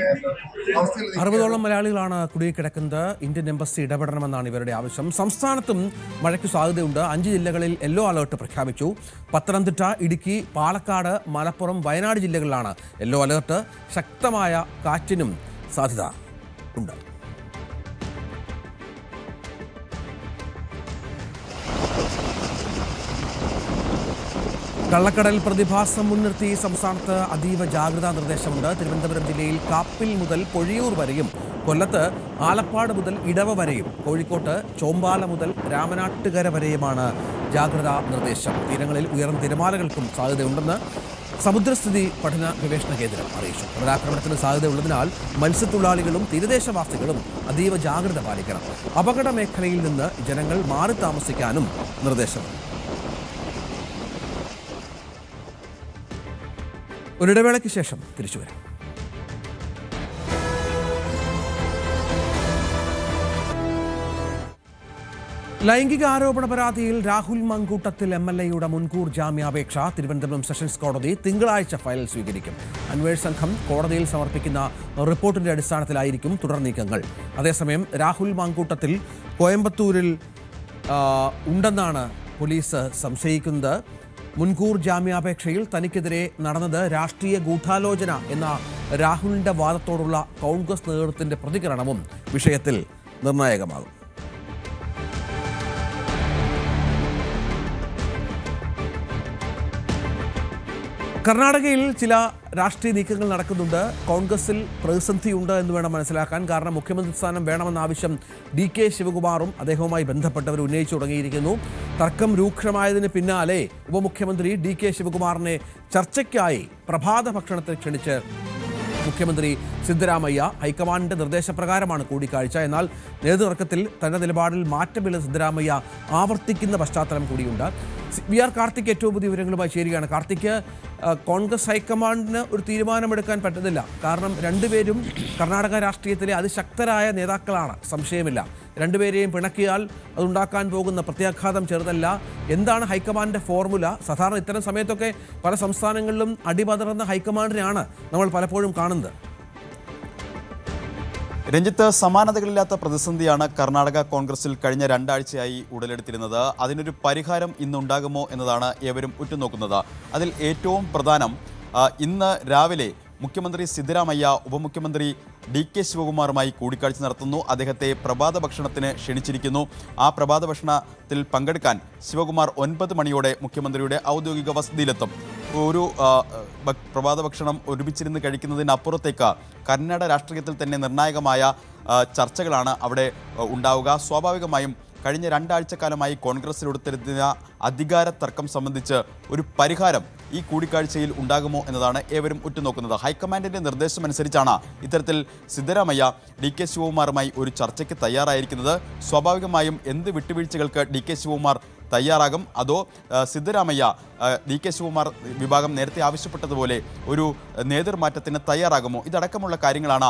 അവസ്ഥയിൽ 60ഓളം മലയാളികളാണ് കുടുങ്ങിക്കിടക്കുന്നത്. ഇന്ത്യൻ എംബസി ഇടപെടണമെന്നാണ് ഇവരുടെ ആവശ്യം. സംസ്ഥാനത്തും മഴയ്ക്ക് സാധ്യതയുണ്ട്. 5 ജില്ലകളിൽ യെല്ലോ അലേർട്ട് പ്രഖ്യാപിച്ചു. പത്തനംതിട്ട, ഇടുക്കി, പാലക്കാട്, മലപ്പുറം, വയനാട് ജില്ലകളിലാണ് യെല്ലോ അലേർട്ട്. ശക്തമായ കാറ്റിനും സാധ്യത ഉണ്ട്. കള്ളക്കടൽ പ്രതിഭാസം മുൻനിർത്തി സംസ്ഥാനത്ത് അതീവ ജാഗ്രതാ നിർദ്ദേശമുണ്ട്. തിരുവനന്തപുരം ജില്ലയിൽ കാപ്പിൽ മുതൽ പൊഴിയൂർ വരെയും, കൊല്ലത്ത് ആലപ്പാട് മുതൽ ഇടവ വരെയും, കോഴിക്കോട്ട് ചോമ്പാല മുതൽ രാമനാട്ടുകര വരെയുമാണ് ജാഗ്രതാ നിർദ്ദേശം. തീരങ്ങളിൽ ഉയർന്ന തിരമാലകൾക്കും സാധ്യതയുണ്ടെന്ന് സമുദ്രസ്ഥിതി പഠന ഗവേഷണ കേന്ദ്രം അറിയിച്ചു. കടലാക്രമണത്തിന് സാധ്യതയുള്ളതിനാൽ മത്സ്യത്തൊഴിലാളികളും തീരദേശവാസികളും അതീവ ജാഗ്രത പാലിക്കണം. അപകട മേഖലയിൽ നിന്ന് ജനങ്ങൾ മാറി താമസിക്കാനും നിർദ്ദേശമുണ്ട്. ഒരിടവേളയ്ക്ക് ശേഷം തിരിച്ചു വരാം. ലൈംഗിക ആരോപണ പരാതിയിൽ രാഹുൽ മങ്കൂട്ടത്തിൽ MLA-യുടെ മുൻകൂർ ജാമ്യാപേക്ഷ തിരുവനന്തപുരം സെഷൻസ് കോടതി തിങ്കളാഴ്ച ഫയൽ സ്വീകരിക്കും. അന്വേഷണ സംഘം കോടതിയിൽ സമർപ്പിക്കുന്ന റിപ്പോർട്ടിന്റെ അടിസ്ഥാനത്തിലായിരിക്കും തുടർ നീക്കങ്ങൾ. അതേസമയം രാഹുൽ മങ്കൂട്ടത്തിൽ കോയമ്പത്തൂരിൽ ഉണ്ടെന്നാണ് പോലീസ് സംശയിക്കുന്നത്. മുൻകൂർ ജാമ്യാപേക്ഷയിൽ തനിക്കെതിരെ നടന്നത് രാഷ്ട്രീയ ഗൂഢാലോചന എന്ന രാഹുലിൻ്റെ വാദത്തോടുള്ള കോൺഗ്രസ് നേതൃത്വത്തിൻ്റെ പ്രതികരണവും വിഷയത്തിൽ നിർണായകമാകും. കർണാടകയിൽ ചില രാഷ്ട്രീയ നീക്കങ്ങൾ നടക്കുന്നുണ്ട്. കോൺഗ്രസിൽ പ്രതിസന്ധിയുണ്ട് എന്ന് വേണം മനസ്സിലാക്കാൻ. കാരണം മുഖ്യമന്ത്രി സ്ഥാനം വേണമെന്ന ആവശ്യം DK ശിവകുമാറും അദ്ദേഹവുമായി ബന്ധപ്പെട്ടവർ ഉന്നയിച്ചു തുടങ്ങിയിരിക്കുന്നു. തർക്കം രൂക്ഷമായതിന് പിന്നാലെ ഉപമുഖ്യമന്ത്രി DK ശിവകുമാറിനെ ചർച്ചയ്ക്കായി പ്രഭാത ഭക്ഷണത്തിൽ ക്ഷണിച്ച് മുഖ്യമന്ത്രി സിദ്ധരാമയ്യ. ഹൈക്കമാൻഡിന്റെ നിർദ്ദേശപ്രകാരമാണ് കൂടിക്കാഴ്ച. എന്നാൽ നേതൃതർക്കത്തിൽ തന്റെ നിലപാടിൽ മാറ്റമില്ലെന്ന് സിദ്ധരാമയ്യ ആവർത്തിക്കുന്ന പശ്ചാത്തലം കൂടിയുണ്ട്. VR കാർത്തിക് ഏറ്റവും പുതിയ വിവരങ്ങളുമായി ചേരുകയാണ്. കാർത്തിക്, കോൺഗ്രസ് ഹൈക്കമാൻഡിന് ഒരു തീരുമാനമെടുക്കാൻ പറ്റുന്നില്ല. കാരണം രണ്ടുപേരും കർണാടക രാഷ്ട്രീയത്തിലെ അതിശക്തരായ നേതാക്കളാണ്, സംശയമില്ല. രണ്ടുപേരെയും പിണക്കിയാൽ അതുണ്ടാക്കാൻ പോകുന്ന പ്രത്യാഘാതം ചെറുതല്ല. എന്താണ് ഹൈക്കമാൻഡിന്റെ ഫോർമുല? സാധാരണ ഇത്തരം സമയത്തൊക്കെ പല സംസ്ഥാനങ്ങളിലും അടിപതറുന്ന ഹൈക്കമാൻഡിനെയാണ് നമ്മൾ പലപ്പോഴും കാണുന്നത്. രഞ്ജിത്ത്, സമാനതകളില്ലാത്ത പ്രതിസന്ധിയാണ് കർണാടക കോൺഗ്രസിൽ കഴിഞ്ഞ 2 ആഴ്ചയായി ഉടലെടുത്തിരുന്നത്. അതിനൊരു പരിഹാരം ഇന്നുണ്ടാകുമോ എന്നതാണ് ഏവരും ഉറ്റുനോക്കുന്നത്. അതിൽ ഏറ്റവും പ്രധാനം, ഇന്ന് രാവിലെ മുഖ്യമന്ത്രി സിദ്ധരാമയ്യ ഉപമുഖ്യമന്ത്രി DK ശിവകുമാറുമായി കൂടിക്കാഴ്ച നടത്തുന്നു. അദ്ദേഹത്തെ പ്രഭാത ഭക്ഷണത്തിന് ക്ഷണിച്ചിരിക്കുന്നു. ആ പ്രഭാത ഭക്ഷണത്തിൽ പങ്കെടുക്കാൻ ശിവകുമാർ 9 മണിയോടെ മുഖ്യമന്ത്രിയുടെ ഔദ്യോഗിക വസതിയിലെത്തും. ഒരു പ്രഭാത ഭക്ഷണം ഒരുമിച്ചിരുന്ന് കഴിക്കുന്നതിനപ്പുറത്തേക്ക് കന്നഡ രാഷ്ട്രീയത്തിൽ തന്നെ നിർണായകമായ ചർച്ചകളാണ് അവിടെ ഉണ്ടാവുക. സ്വാഭാവികമായും കഴിഞ്ഞ 2 ആഴ്ചക്കാലമായി കോൺഗ്രസിൽ ഉടലെടുത്തിരുന്ന അധികാര തർക്കം സംബന്ധിച്ച് ഒരു പരിഹാരം ഈ കൂടിക്കാഴ്ചയിൽ ഉണ്ടാകുമോ എന്നതാണ് ഏവരും ഉറ്റുനോക്കുന്നത്. ഹൈക്കമാൻഡിന്റെ നിർദ്ദേശമനുസരിച്ചാണ് ഇത്തരത്തിൽ സിദ്ധരാമയ്യ DK ശിവകുമാറുമായി ഒരു ചർച്ചയ്ക്ക് തയ്യാറായിരിക്കുന്നത്. സ്വാഭാവികമായും എന്ത് വിട്ടുവീഴ്ചകൾക്ക് DK ശിവകുമാർ തയ്യാറാകും? അതോ സിദ്ധരാമയ്യ DK ശിവകുമാർ വിഭാഗം നേരത്തെ ആവശ്യപ്പെട്ടതുപോലെ ഒരു നേതൃമാറ്റത്തിന് തയ്യാറാകുമോ? ഇതടക്കമുള്ള കാര്യങ്ങളാണ്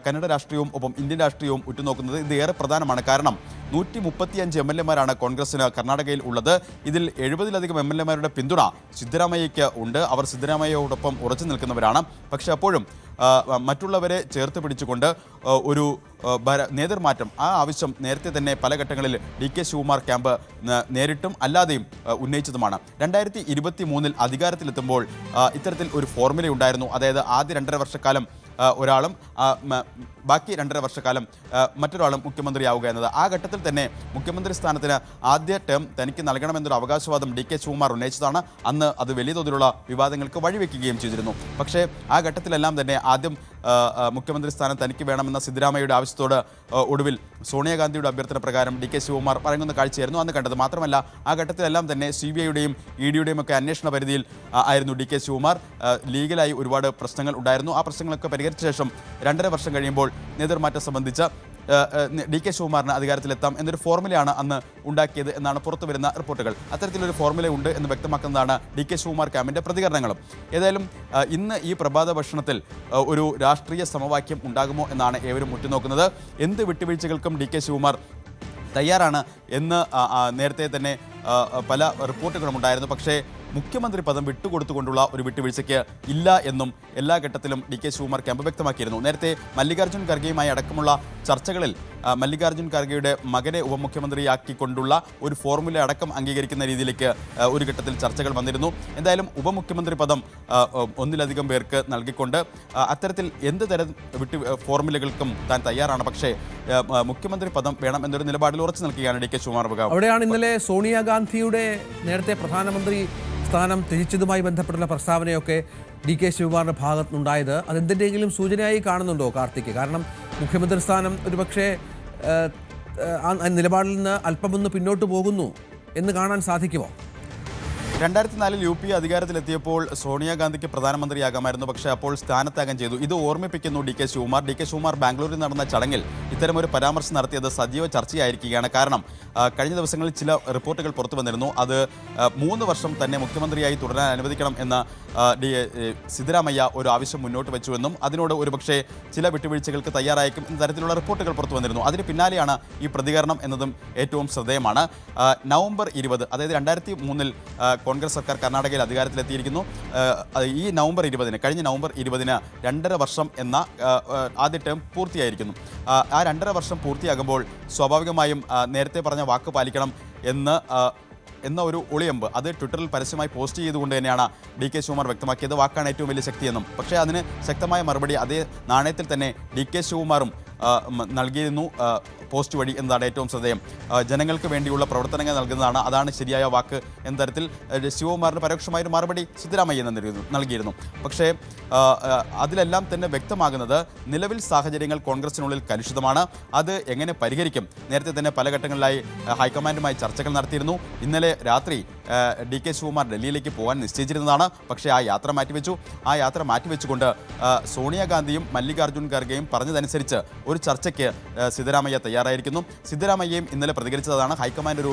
കന്നഡ രാഷ്ട്രീയവും ഒപ്പം ഇന്ത്യൻ രാഷ്ട്രീയവും ഉറ്റുനോക്കുന്നത്. ഇത് ഏറെ പ്രധാനമാണ്. കാരണം 135 MLA-മാരാണ് കോൺഗ്രസിന് കർണാടകയിൽ ഉള്ളത്. ഇതിൽ 70-ലധികം MLA-മാരുടെ പിന്തുണ സിദ്ധരാമയ്യയ്ക്ക് ഉണ്ട്. അവർ സിദ്ധരാമയ്യയോടൊപ്പം ഉറച്ചു നിൽക്കുന്നവരാണ്. പക്ഷേ അപ്പോഴും മറ്റുള്ളവരെ ചേർത്ത് പിടിച്ചുകൊണ്ട് ഒരു നേതൃമാറ്റം, ആ ആവശ്യം നേരത്തെ തന്നെ പല ഘട്ടങ്ങളിൽ DK ശിവകുമാർ ക്യാമ്പ് നേരിട്ടും അല്ലാതെയും ഉന്നയിച്ചതുമാണ്. 2023 അധികാരത്തിലെത്തുമ്പോൾ ഇത്തരത്തിൽ ഒരു ഫോർമുല ഉണ്ടായിരുന്നു. അതായത് ആദ്യ 2.5 വർഷക്കാലം ഒരാളും ബാക്കി 2.5 വർഷക്കാലം മറ്റൊരാളും മുഖ്യമന്ത്രിയാവുക എന്നത്. ആ ഘട്ടത്തിൽ തന്നെ മുഖ്യമന്ത്രി സ്ഥാനത്തിന് ആദ്യ ടേം തനിക്ക് നൽകണമെന്നൊരു അവകാശവാദം DK ശിവകുമാർ ഉന്നയിച്ചതാണ്. അന്ന് അത് വലിയ തോതിലുള്ള വിവാദങ്ങൾക്ക് വഴിവെക്കുകയും ചെയ്തിരുന്നു. പക്ഷേ ആ ഘട്ടത്തിലെല്ലാം തന്നെ ആദ്യം മുഖ്യമന്ത്രി സ്ഥാനം തനിക്ക് വേണമെന്ന സിദ്ധരാമയ്യയുടെ ആവശ്യത്തോട് ഒടുവിൽ സോണിയാഗാന്ധിയുടെ അഭ്യർത്ഥന പ്രകാരം DK ശിവകുമാർ പറയുന്ന കാഴ്ചയായിരുന്നു അന്ന് കണ്ടത്. മാത്രമല്ല ആ ഘട്ടത്തിലെല്ലാം തന്നെ CBI-യുടെയും ED-യുടെയും ഒക്കെ അന്വേഷണ പരിധിയിൽ ആയിരുന്നു DK ശിവകുമാർ. ലീഗലായി ഒരുപാട് പ്രശ്നങ്ങൾ ഉണ്ടായിരുന്നു. ആ പ്രശ്നങ്ങളൊക്കെ പരിഹരിച്ച ശേഷം 2.5 വർഷം കഴിയുമ്പോൾ നേതൃമാറ്റം സംബന്ധിച്ച് DK ശിവകുമാറിന് അധികാരത്തിലെത്താം എന്നൊരു ഫോർമുലയാണ് അന്ന് ഉണ്ടാക്കിയത് എന്നാണ് പുറത്തു വരുന്ന റിപ്പോർട്ടുകൾ. അത്തരത്തിലൊരു ഫോർമുല ഉണ്ട് എന്ന് വ്യക്തമാക്കുന്നതാണ് DK ശിവകുമാർ ക്യാമ്പിൻ്റെ പ്രതികരണങ്ങളും. ഏതായാലും ഇന്ന് ഈ പ്രഭാത ഭക്ഷണത്തിൽ ഒരു രാഷ്ട്രീയ സമവാക്യം ഉണ്ടാകുമോ എന്നാണ് ഏവരും ഉറ്റുനോക്കുന്നത്. എന്ത് വിട്ടുവീഴ്ചകൾക്കും DK ശിവകുമാർ തയ്യാറാണ് എന്ന് നേരത്തെ തന്നെ പല റിപ്പോർട്ടുകളും ഉണ്ടായിരുന്നു. പക്ഷേ മുഖ്യമന്ത്രി പദം വിട്ടുകൊടുത്തുകൊണ്ടുള്ള ഒരു വിട്ടുവീഴ്ചയ്ക്ക് ഇല്ല എന്നും എല്ലാ ഘട്ടത്തിലും DK ശിവകുമാർ ക്യാമ്പ് വ്യക്തമാക്കിയിരുന്നു. നേരത്തെ മല്ലികാർജ്ജുൻ ഖർഗെയുമായി അടക്കമുള്ള ചർച്ചകളിൽ മല്ലികാർജ്ജുൻ ഖർഗെയുടെ മകനെ ഉപമുഖ്യമന്ത്രിയാക്കിക്കൊണ്ടുള്ള ഒരു ഫോർമുല അടക്കം അംഗീകരിക്കുന്ന രീതിയിലേക്ക് ഒരു ഘട്ടത്തിൽ ചർച്ചകൾ വന്നിരുന്നു. എന്തായാലും ഉപമുഖ്യമന്ത്രി പദം ഒന്നിലധികം പേർക്ക് നൽകിക്കൊണ്ട് അത്തരത്തിൽ എന്ത് തരം ഫോർമുലകൾക്കും താൻ തയ്യാറാണ്. പക്ഷേ മുഖ്യമന്ത്രി പദം വേണം എന്നൊരു നിലപാടിൽ ഉറച്ചു നിൽക്കുകയാണ് DK ശിവകുമാർ വിഭാഗം. അവിടെയാണ് ഇന്നലെ സോണിയാഗാന്ധിയുടെ നേരത്തെ പ്രധാനമന്ത്രി സ്ഥാനം ത്യജിച്ചതുമായി ബന്ധപ്പെട്ടുള്ള പ്രസ്താവനയൊക്കെ DK ശിവകുമാറിന്റെ ഭാഗത്തുനിന്നുണ്ടായത്. അതെന്തിൻ്റെയെങ്കിലും സൂചനയായി കാണുന്നുണ്ടോ കാർത്തിക്? കാരണം മുഖ്യമന്ത്രി സ്ഥാനം ഒരുപക്ഷെ ആ നിലപാടിൽ നിന്ന് അല്പമൊന്ന് പിന്നോട്ട് പോകുന്നു എന്ന് കാണാൻ സാധിക്കുമോ? 2004 UP അധികാരത്തിലെത്തിയപ്പോൾ സോണിയാഗാന്ധിക്ക് പ്രധാനമന്ത്രിയാകാമായിരുന്നു. പക്ഷേ അപ്പോൾ സ്ഥാനത്യാഗം ചെയ്തു. ഇത് ഓർമ്മിപ്പിക്കുന്നു DK ശിവകുമാർ. DK ശിവകുമാർ ബാംഗ്ലൂരിൽ നടന്ന ചടങ്ങിൽ ഇത്തരമൊരു പരാമർശം നടത്തിയത് സജീവ ചർച്ചയായിരിക്കുകയാണ്. കാരണം കഴിഞ്ഞ ദിവസങ്ങളിൽ ചില റിപ്പോർട്ടുകൾ പുറത്തു വന്നിരുന്നു. അത് 3 വർഷം തന്നെ മുഖ്യമന്ത്രിയായി തുടരാൻ അനുവദിക്കണം എന്ന് സിദ്ധരാമയ്യ ഒരു ആവശ്യം മുന്നോട്ട് വെച്ചുവെന്നും അതിനോട് ഒരുപക്ഷെ ചില വിട്ടുവീഴ്ചകൾക്ക് തയ്യാറായേക്കും എന്ന തരത്തിലുള്ള റിപ്പോർട്ടുകൾ പുറത്തു വന്നിരുന്നു. അതിന് പിന്നാലെയാണ് ഈ പ്രതികരണം എന്നതും ഏറ്റവും ശ്രദ്ധേയമാണ്. നവംബർ 20, അതായത് 2003 കോൺഗ്രസ് സർക്കാർ കർണാടകയിൽ അധികാരത്തിലെത്തിയിരിക്കുന്നു. ഈ നവംബർ 20-ന്, കഴിഞ്ഞ നവംബർ 20-ന് 2.5 വർഷം എന്ന ആദ്യ ടേം പൂർത്തിയായിരിക്കുന്നു. ആ 2.5 വർഷം പൂർത്തിയാകുമ്പോൾ സ്വാഭാവികമായും നേരത്തെ പറഞ്ഞ വാക്ക് പാലിക്കണം എന്ന് എന്ന ഒരു ഒളിയമ്പ് അത് ട്വിറ്ററിൽ പരസ്യമായി പോസ്റ്റ് ചെയ്തുകൊണ്ട് തന്നെയാണ് DK ശിവകുമാർ വ്യക്തമാക്കിയത്. വാക്കാണ് ഏറ്റവും വലിയ ശക്തിയെന്നും. പക്ഷേ അതിന് ശക്തമായ മറുപടി അതേ നാണയത്തിൽ തന്നെ DK ശിവകുമാറും നൽകിയിരുന്നു പോസ്റ്റ് വഴി എന്നതാണ് ഏറ്റവും ശ്രദ്ധേയം. ജനങ്ങൾക്ക് വേണ്ടിയുള്ള പ്രവർത്തനങ്ങൾ നൽകുന്നതാണ്, അതാണ് ശരിയായ വാക്ക് എന്ന തരത്തിൽ ശിവകുമാറിന് പരോക്ഷമായൊരു മറുപടി സിദ്ധരാമയ്യ നൽകിയിരുന്നു. പക്ഷേ അതിലെല്ലാം തന്നെ വ്യക്തമാകുന്നത് നിലവിൽ സാഹചര്യങ്ങൾ കോൺഗ്രസിനുള്ളിൽ കലുഷിതമാണ്. അത് എങ്ങനെ പരിഹരിക്കും? നേരത്തെ തന്നെ പല ഘട്ടങ്ങളിലായി ഹൈക്കമാൻഡുമായി ചർച്ചകൾ നടത്തിയിരുന്നു. ഇന്നലെ രാത്രി DK ശിവകുമാർ ഡൽഹിയിലേക്ക് പോകാൻ നിശ്ചയിച്ചിരുന്നതാണ്. പക്ഷേ ആ യാത്ര മാറ്റിവെച്ചു. ആ യാത്ര മാറ്റിവെച്ചുകൊണ്ട് സോണിയാഗാന്ധിയും മല്ലികാർജ്ജുൻ ഖർഗെയും പറഞ്ഞതനുസരിച്ച് ഒരു ചർച്ചയ്ക്ക് സിദ്ധരാമയ്യ തയ്യാറായിരിക്കുന്നു. സിദ്ധരാമയ്യയും ഇന്നലെ പ്രതികരിച്ചതാണ് ഹൈക്കമാൻഡ് ഒരു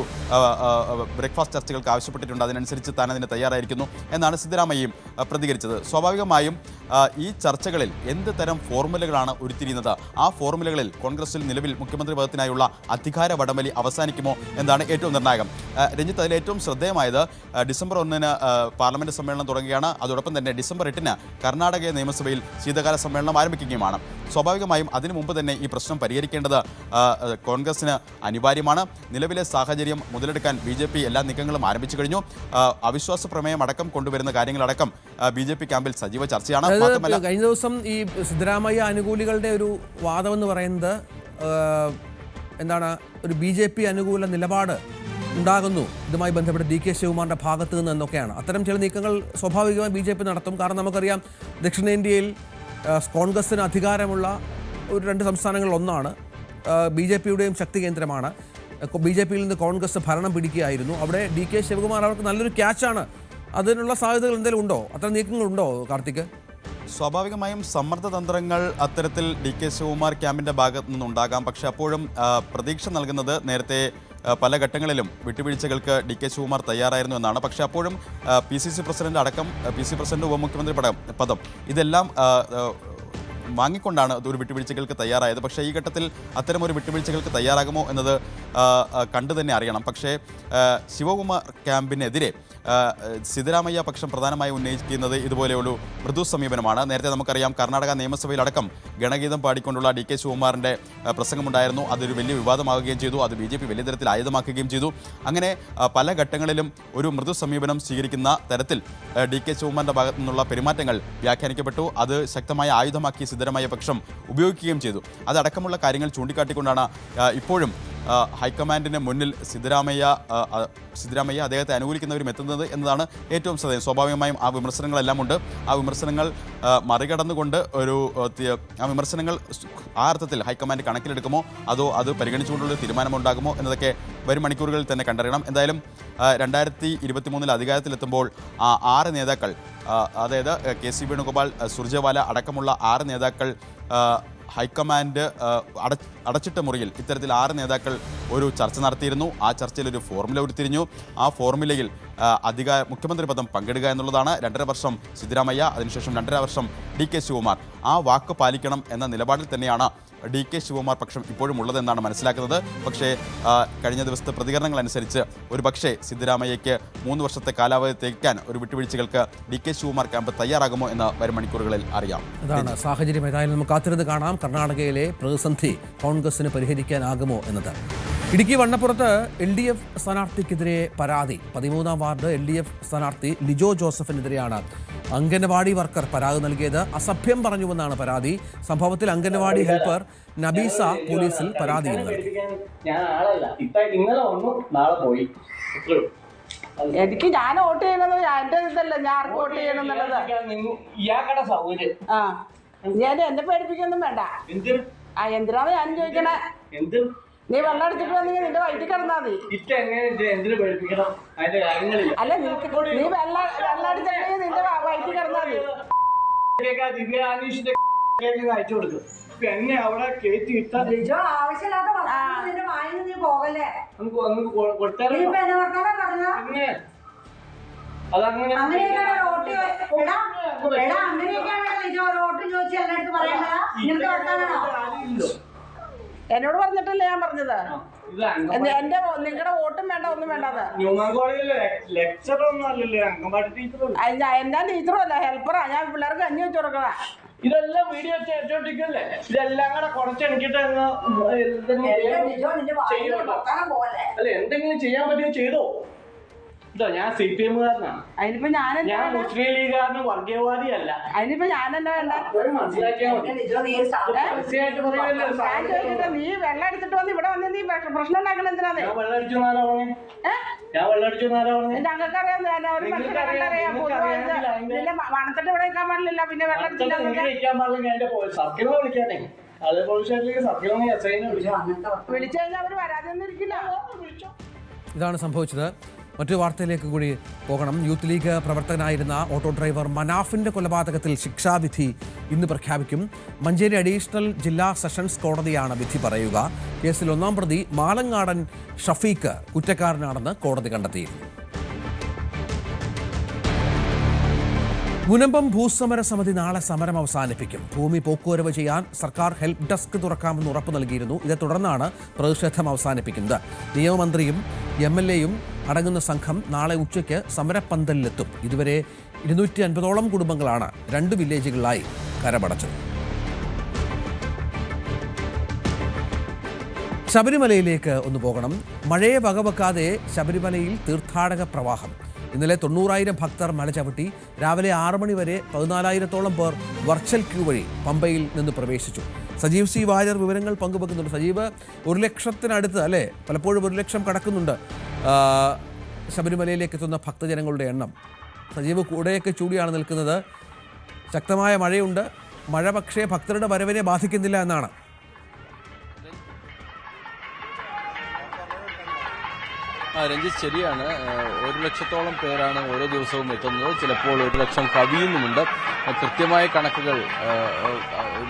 ബ്രേക്ക്ഫാസ്റ്റ് ചർച്ചകൾക്ക് ആവശ്യപ്പെട്ടിട്ടുണ്ട്, അതിനനുസരിച്ച് താൻ അതിന് തയ്യാറായിരിക്കുന്നു എന്നാണ് സിദ്ധരാമയ്യയും പ്രതികരിച്ചത്. സ്വാഭാവികമായും ഈ ചർച്ചകളിൽ എന്ത് തരം ഫോർമുലകളാണ് ഉരുത്തിരിയുന്നത്? ആ ഫോർമുലകളിൽ കോൺഗ്രസിൽ നിലവിൽ മുഖ്യമന്ത്രി പദത്തിനായുള്ള അധികാര വടംവലി അവസാനിക്കുമോ എന്നാണ് ഏറ്റവും നിർണായകം. രഞ്ജിത്ത്, അതിൽ ഏറ്റവും ശ്രദ്ധേയമായത് ഡിസംബർ 1 പാർലമെന്റ് സമ്മേളനം തുടങ്ങുകയാണ്. അതോടൊപ്പം തന്നെ ഡിസംബർ 8 കർണാടക നിയമസഭയിൽ ശീതകാല സമ്മേളനം ആരംഭിക്കുകയുമാണ്. സ്വാഭാവികമായും അതിനു മുമ്പ് തന്നെ ഈ പ്രശ്നം പരിഹരിക്കേണ്ടത് കോൺഗ്രസിന് അനിവാര്യമാണ്. നിലവിലെ സാഹചര്യം മുതലെടുക്കാൻ BJP എല്ലാ നീക്കങ്ങളും ആരംഭിച്ചു കഴിഞ്ഞു. അവിശ്വാസ പ്രമേയം അടക്കം കൊണ്ടുവരുന്ന കാര്യങ്ങളടക്കം BJP ക്യാമ്പിൽ സജീവ ചർച്ചയാണ്. മാത്രമല്ല, കഴിഞ്ഞ ദിവസം ഈ സിദ്ധരാമയ്യ അനുകൂലികളുടെ ഒരു വാദമെന്ന് പറയുന്നത് എന്താണ്, ഒരു BJP അനുകൂല നിലപാട് ഉണ്ടാകുന്നു ഇതുമായി ബന്ധപ്പെട്ട് DK ശിവകുമാറിന്റെ ഭാഗത്തു നിന്ന് എന്നൊക്കെയാണ്. അത്തരം ചില നീക്കങ്ങൾ സ്വാഭാവികമായി BJP നടത്തും. കാരണം നമുക്കറിയാം ദക്ഷിണേന്ത്യയിൽ കോൺഗ്രസിന് അധികാരമുള്ള ഒരു 2 സംസ്ഥാനങ്ങളിൽ ഒന്നാണ്. BJPയുടെയും ശക്തി കേന്ദ്രമാണ്. BJPയിൽ നിന്ന് കോൺഗ്രസ് ഭരണം പിടിക്കുകയായിരുന്നു. അവിടെ DK ശിവകുമാർ അവർക്ക് നല്ലൊരു ക്യാച്ചാണ്. അതിനുള്ള സാധ്യതകൾ എന്തെങ്കിലും ഉണ്ടോ? അത്തരം നീക്കങ്ങളുണ്ടോ കാർത്തിക്? സ്വാഭാവികമായും സമ്മർദ്ദതന്ത്രങ്ങൾ അത്തരത്തിൽ DK ശിവകുമാർ ക്യാമ്പിൻ്റെ ഭാഗത്തു നിന്നുണ്ടാകാം. പക്ഷെ അപ്പോഴും പ്രതീക്ഷ നൽകുന്നത് നേരത്തെ പല ഘട്ടങ്ങളിലും വിട്ടുവീഴ്ചകൾക്ക് DK ശിവകുമാർ തയ്യാറായിരുന്നു എന്നാണ്. പക്ഷേ അപ്പോഴും PCC പ്രസിഡന്റ് അടക്കം PCC പ്രസിഡന്റ് ഉപമുഖ്യമന്ത്രി പദം ഇതെല്ലാം വാങ്ങിക്കൊണ്ടാണ് ഒരു വിട്ടുവീഴ്ചകൾക്ക് തയ്യാറായത്. പക്ഷേ ഈ ഘട്ടത്തിൽ അത്തരമൊരു വിട്ടുവീഴ്ചകൾക്ക് തയ്യാറാകുമോ എന്നത് കണ്ടു തന്നെ അറിയണം. പക്ഷേ ശിവകുമാർ ക്യാമ്പിനെതിരെ സിദ്ധരാമയ്യ പക്ഷം പ്രധാനമായി ഉന്നയിക്കുന്നത് ഇതുപോലെയൊരു മൃദു സമീപനമാണ്. നേരത്തെ നമുക്കറിയാം കർണാടക നിയമസഭയിലടക്കം ഗണഗീതം പാടിക്കൊണ്ടുള്ള DK ശിവകുമാറിൻ്റെ പ്രസംഗമുണ്ടായിരുന്നു. അതൊരു വലിയ വിവാദമാവുകയും ചെയ്തു. അത് BJP വലിയ തരത്തിൽ ആയുധമാക്കുകയും ചെയ്തു. അങ്ങനെ പല ഘട്ടങ്ങളിലും ഒരു മൃദു സമീപനം സ്വീകരിക്കുന്ന തരത്തിൽ DK ശിവകുമാറിൻ്റെ ഭാഗത്തു നിന്നുള്ള പെരുമാറ്റങ്ങൾ വ്യാഖ്യാനിക്കപ്പെട്ടു. അത് ശക്തമായ ആയുധമാക്കി സിദ്ധരാമയ്യ പക്ഷം ഉപയോഗിക്കുകയും ചെയ്തു. അതടക്കമുള്ള കാര്യങ്ങൾ ചൂണ്ടിക്കാട്ടിക്കൊണ്ടാണ് ഇപ്പോഴും ഹൈക്കമാൻഡിന് മുന്നിൽ സിദ്ധരാമയ്യ അദ്ദേഹത്തെ അനുകൂലിക്കുന്നവരും എത്തുന്നത് എന്നതാണ് ഏറ്റവും ശ്രദ്ധേയം. സ്വാഭാവികമായും ആ വിമർശനങ്ങളെല്ലാം ഉണ്ട്. ആ വിമർശനങ്ങൾ മറികടന്നുകൊണ്ട് ആ വിമർശനങ്ങൾ ആ അർത്ഥത്തിൽ ഹൈക്കമാൻഡ് കണക്കിലെടുക്കുമോ അതോ അത് പരിഗണിച്ചുകൊണ്ടുള്ള തീരുമാനമുണ്ടാകുമോ എന്നതൊക്കെ വരും മണിക്കൂറുകളിൽ തന്നെ കണ്ടറിയണം. എന്തായാലും 2023 അധികാരത്തിലെത്തുമ്പോൾ ആ 6 നേതാക്കൾ, അതായത് KC വേണുഗോപാൽ, സുർജേവാല അടക്കമുള്ള 6 നേതാക്കൾ ഹൈക്കമാൻഡ് അടച്ചിട്ട മുറിയിൽ ഇത്തരത്തിൽ 6 നേതാക്കൾ ഒരു ചർച്ച നടത്തിയിരുന്നു. ആ ചർച്ചയിൽ ഒരു ഫോർമുല ഉരുത്തിരിഞ്ഞു. ആ ഫോർമുലയിൽ മുഖ്യമന്ത്രി പദം പങ്കിടുക എന്നുള്ളതാണ്. 2.5 വർഷം സിദ്ധരാമയ്യ, അതിനുശേഷം 2.5 വർഷം DK ശിവകുമാർ. ആ വാക്ക് പാലിക്കണം എന്ന നിലപാടിൽ തന്നെയാണ് DK ശിവകുമാർ പക്ഷം ഇപ്പോഴും ഉള്ളതെന്നാണ് മനസ്സിലാക്കുന്നത്. പക്ഷേ കഴിഞ്ഞ ദിവസത്തെ പ്രതികരണങ്ങൾ അനുസരിച്ച് ഒരു പക്ഷേ സിദ്ധരാമയ്യയ്ക്ക് 3 വർഷത്തെ കാലാവധി തേക്കാൻ ഒരു വിട്ടുവീഴ്ചകൾക്ക് DK ശിവകുമാർ ക്യാമ്പ് തയ്യാറാകുമോ എന്ന് വരും മണിക്കൂറുകളിൽ അറിയാം. അതാണ് സാഹചര്യം. ഏതായാലും നമുക്ക് കാത്തിരുന്ന് കാണാം കർണാടകയിലെ പ്രതിസന്ധി കോൺഗ്രസിന് പരിഹരിക്കാനാകുമോ എന്നത്. ഇടുക്കി വണ്ണപ്പുറത്ത് LDF സ്ഥാനാർത്ഥിക്കെതിരെ പരാതി. 13ാം വാർഡ് LDF സ്ഥാനാർത്ഥി ലിജോ ജോസഫിനെതിരെയാണ് അംഗനവാടി വർക്കർ പരാതി നൽകിയത്. അസഭ്യം പറഞ്ഞുവെന്നാണ് പരാതി. സംഭവത്തിൽ അംഗനവാടി ഹെൽപ്പർ നബീസ പോലീസിൽ പരാതി നൽകി. എനിക്ക് ഞാൻ വോട്ട് ചെയ്യുന്നത് എന്റെ ഇതല്ല, ഞാൻ ആർക്ക് വോട്ട് ചെയ്യണം എന്നുള്ളത് ഞാൻ എന്നെ പേടിപ്പിക്കൊന്നും വേണ്ട. എന്തിനാണ് ഞാൻ ചോദിക്കണേ? നീ വെള്ളം അടിച്ചിട്ട് വന്നെങ്കിൽ നിന്റെ വയറ്റിൽ കിടന്നാൽ മതി. അല്ല നീ വെള്ളം അടിച്ചിട്ടുണ്ടെങ്കിൽ നിന്റെ വയറ്റിൽ കിടന്നാൽ മതി. എന്നെ അവിടെ കയറ്റി എന്നോട് പറഞ്ഞിട്ടല്ലേ ഞാൻ പറഞ്ഞത്. എന്റെ നിങ്ങളുടെ വോട്ടും വേണ്ട, ഒന്നും വേണ്ടത്. എന്നാ ടീച്ചറും അല്ല, ഹെൽപ്പറാ. ഞാൻ പിള്ളേർക്ക് കഞ്ഞി വെച്ച് കൊടുക്കണ. ഇതെല്ലാം വീഡിയോ ചേട്ടോട്ടിക്കല്ലേ? ഇതെല്ലാം കൂടെ കുറച്ചെനിക്കിട്ട് അല്ല എന്തെങ്കിലും ചെയ്യാൻ പറ്റിയ ചെയ്തോ. ഇതോ ഞാൻ CPM-കാരനാണ്. അതിനിപ്പോ ഞാൻ മുസ്ലിം ലീഗുകാരനും വർഗീയവാദിയല്ല. അതിനിപ്പോ ഞാനെന്താ വേണ്ട? മനസ്സിലാക്കിയാൽ മതി. തീർച്ചയായിട്ടും പറയുമല്ലോ. ഞാൻ ചോദിക്കട്ടെ, നീ വെള്ളം എടുത്തിട്ട് വന്ന് ഇവിടെ വന്ന് നീ പ്രശ്നം ഉണ്ടാക്കണ എന്തിനാണ്? ഞാൻ വെള്ളം അടിച്ചു നാരാ പറഞ്ഞേ. ഞങ്ങൾക്കറിയാം, ഒരു മനുഷ്യനറിയാം. നിന്നെ വണത്തിട്ട് ഇവിടെ നിൽക്കാൻ പാടില്ല, പിന്നെ വെള്ളം എടുത്തില്ല. വിളിച്ചു കഴിഞ്ഞാൽ അവര് വരാതെയൊന്നും ഇരിക്കില്ല. ഇതാണ് സംഭവിച്ചത്. മറ്റൊരു വാർത്തയിലേക്ക് കൂടി പോകണം. യൂത്ത് ലീഗ് പ്രവർത്തകനായിരുന്ന ഓട്ടോ ഡ്രൈവർ മനാഫിന്റെ കൊലപാതകത്തിൽ ശിക്ഷാവിധി ഇന്ന് പ്രഖ്യാപിക്കും. മഞ്ചേരി അഡീഷണൽ ജില്ലാ സെഷൻസ് കോടതിയാണ് വിധി പറയുക. കേസിൽ 1-ാം പ്രതി മാലങ്ങാടൻ ഷഫീഖ് കുറ്റക്കാരനാണെന്ന് കോടതി കണ്ടെത്തിയിരുന്നു. മുനമ്പം ഭൂസമര സമിതി നാളെ സമരം അവസാനിപ്പിക്കും. ഭൂമി പോക്കുവരവ് ചെയ്യാൻ സർക്കാർ ഹെൽപ്പ് ഡെസ്ക് തുറക്കാമെന്ന് ഉറപ്പ് നൽകിയിരുന്നു. ഇതേ തുടർന്നാണ് പ്രതിഷേധം അവസാനിപ്പിക്കുന്നത്. നിയമമന്ത്രിയും MLA-യും അടങ്ങുന്ന സംഘം നാളെ ഉച്ചയ്ക്ക് സമരപ്പന്തലിലെത്തും. ഇതുവരെ 250ഓളം കുടുംബങ്ങളാണ് 2 വില്ലേജുകളിലായി കരമടച്ചത്. ശബരിമലയിലേക്ക് ഒന്ന് പോകണം. മഴയെ വകവെക്കാതെ ശബരിമലയിൽ തീർത്ഥാടക പ്രവാഹം. ഇന്നലെ 90,000 ഭക്തർ മല ചവിട്ടി. രാവിലെ 6 മണി വരെ 14,000-ഓളം പേർ വെർച്വൽ ക്യൂ വഴി പമ്പയിൽ നിന്ന് പ്രവേശിച്ചു. സജീവ് C. വാര്യർ വിവരങ്ങൾ പങ്കുവെക്കുന്നുണ്ട്. സജീവ്, 1 ലക്ഷത്തിനടുത്ത് അല്ലേ, പലപ്പോഴും 1 ലക്ഷം കടക്കുന്നുണ്ട് ശബരിമലയിലേക്ക് എത്തുന്ന ഭക്തജനങ്ങളുടെ എണ്ണം. സജീവ് കൂടെയൊക്കെ ചൂടിയാണ് നിൽക്കുന്നത്. ശക്തമായ മഴയുണ്ട്. മഴ പക്ഷേ ഭക്തരുടെ വരവിനെ ബാധിക്കുന്നില്ല എന്നാണ്. രഞ്ജിത്ത്, ശരിയാണ്. 1 ലക്ഷത്തോളം പേരാണ് ഓരോ ദിവസവും എത്തുന്നത്. ചിലപ്പോൾ 1 ലക്ഷം കവിയുന്നുമുണ്ട്. കൃത്യമായ കണക്കുകൾ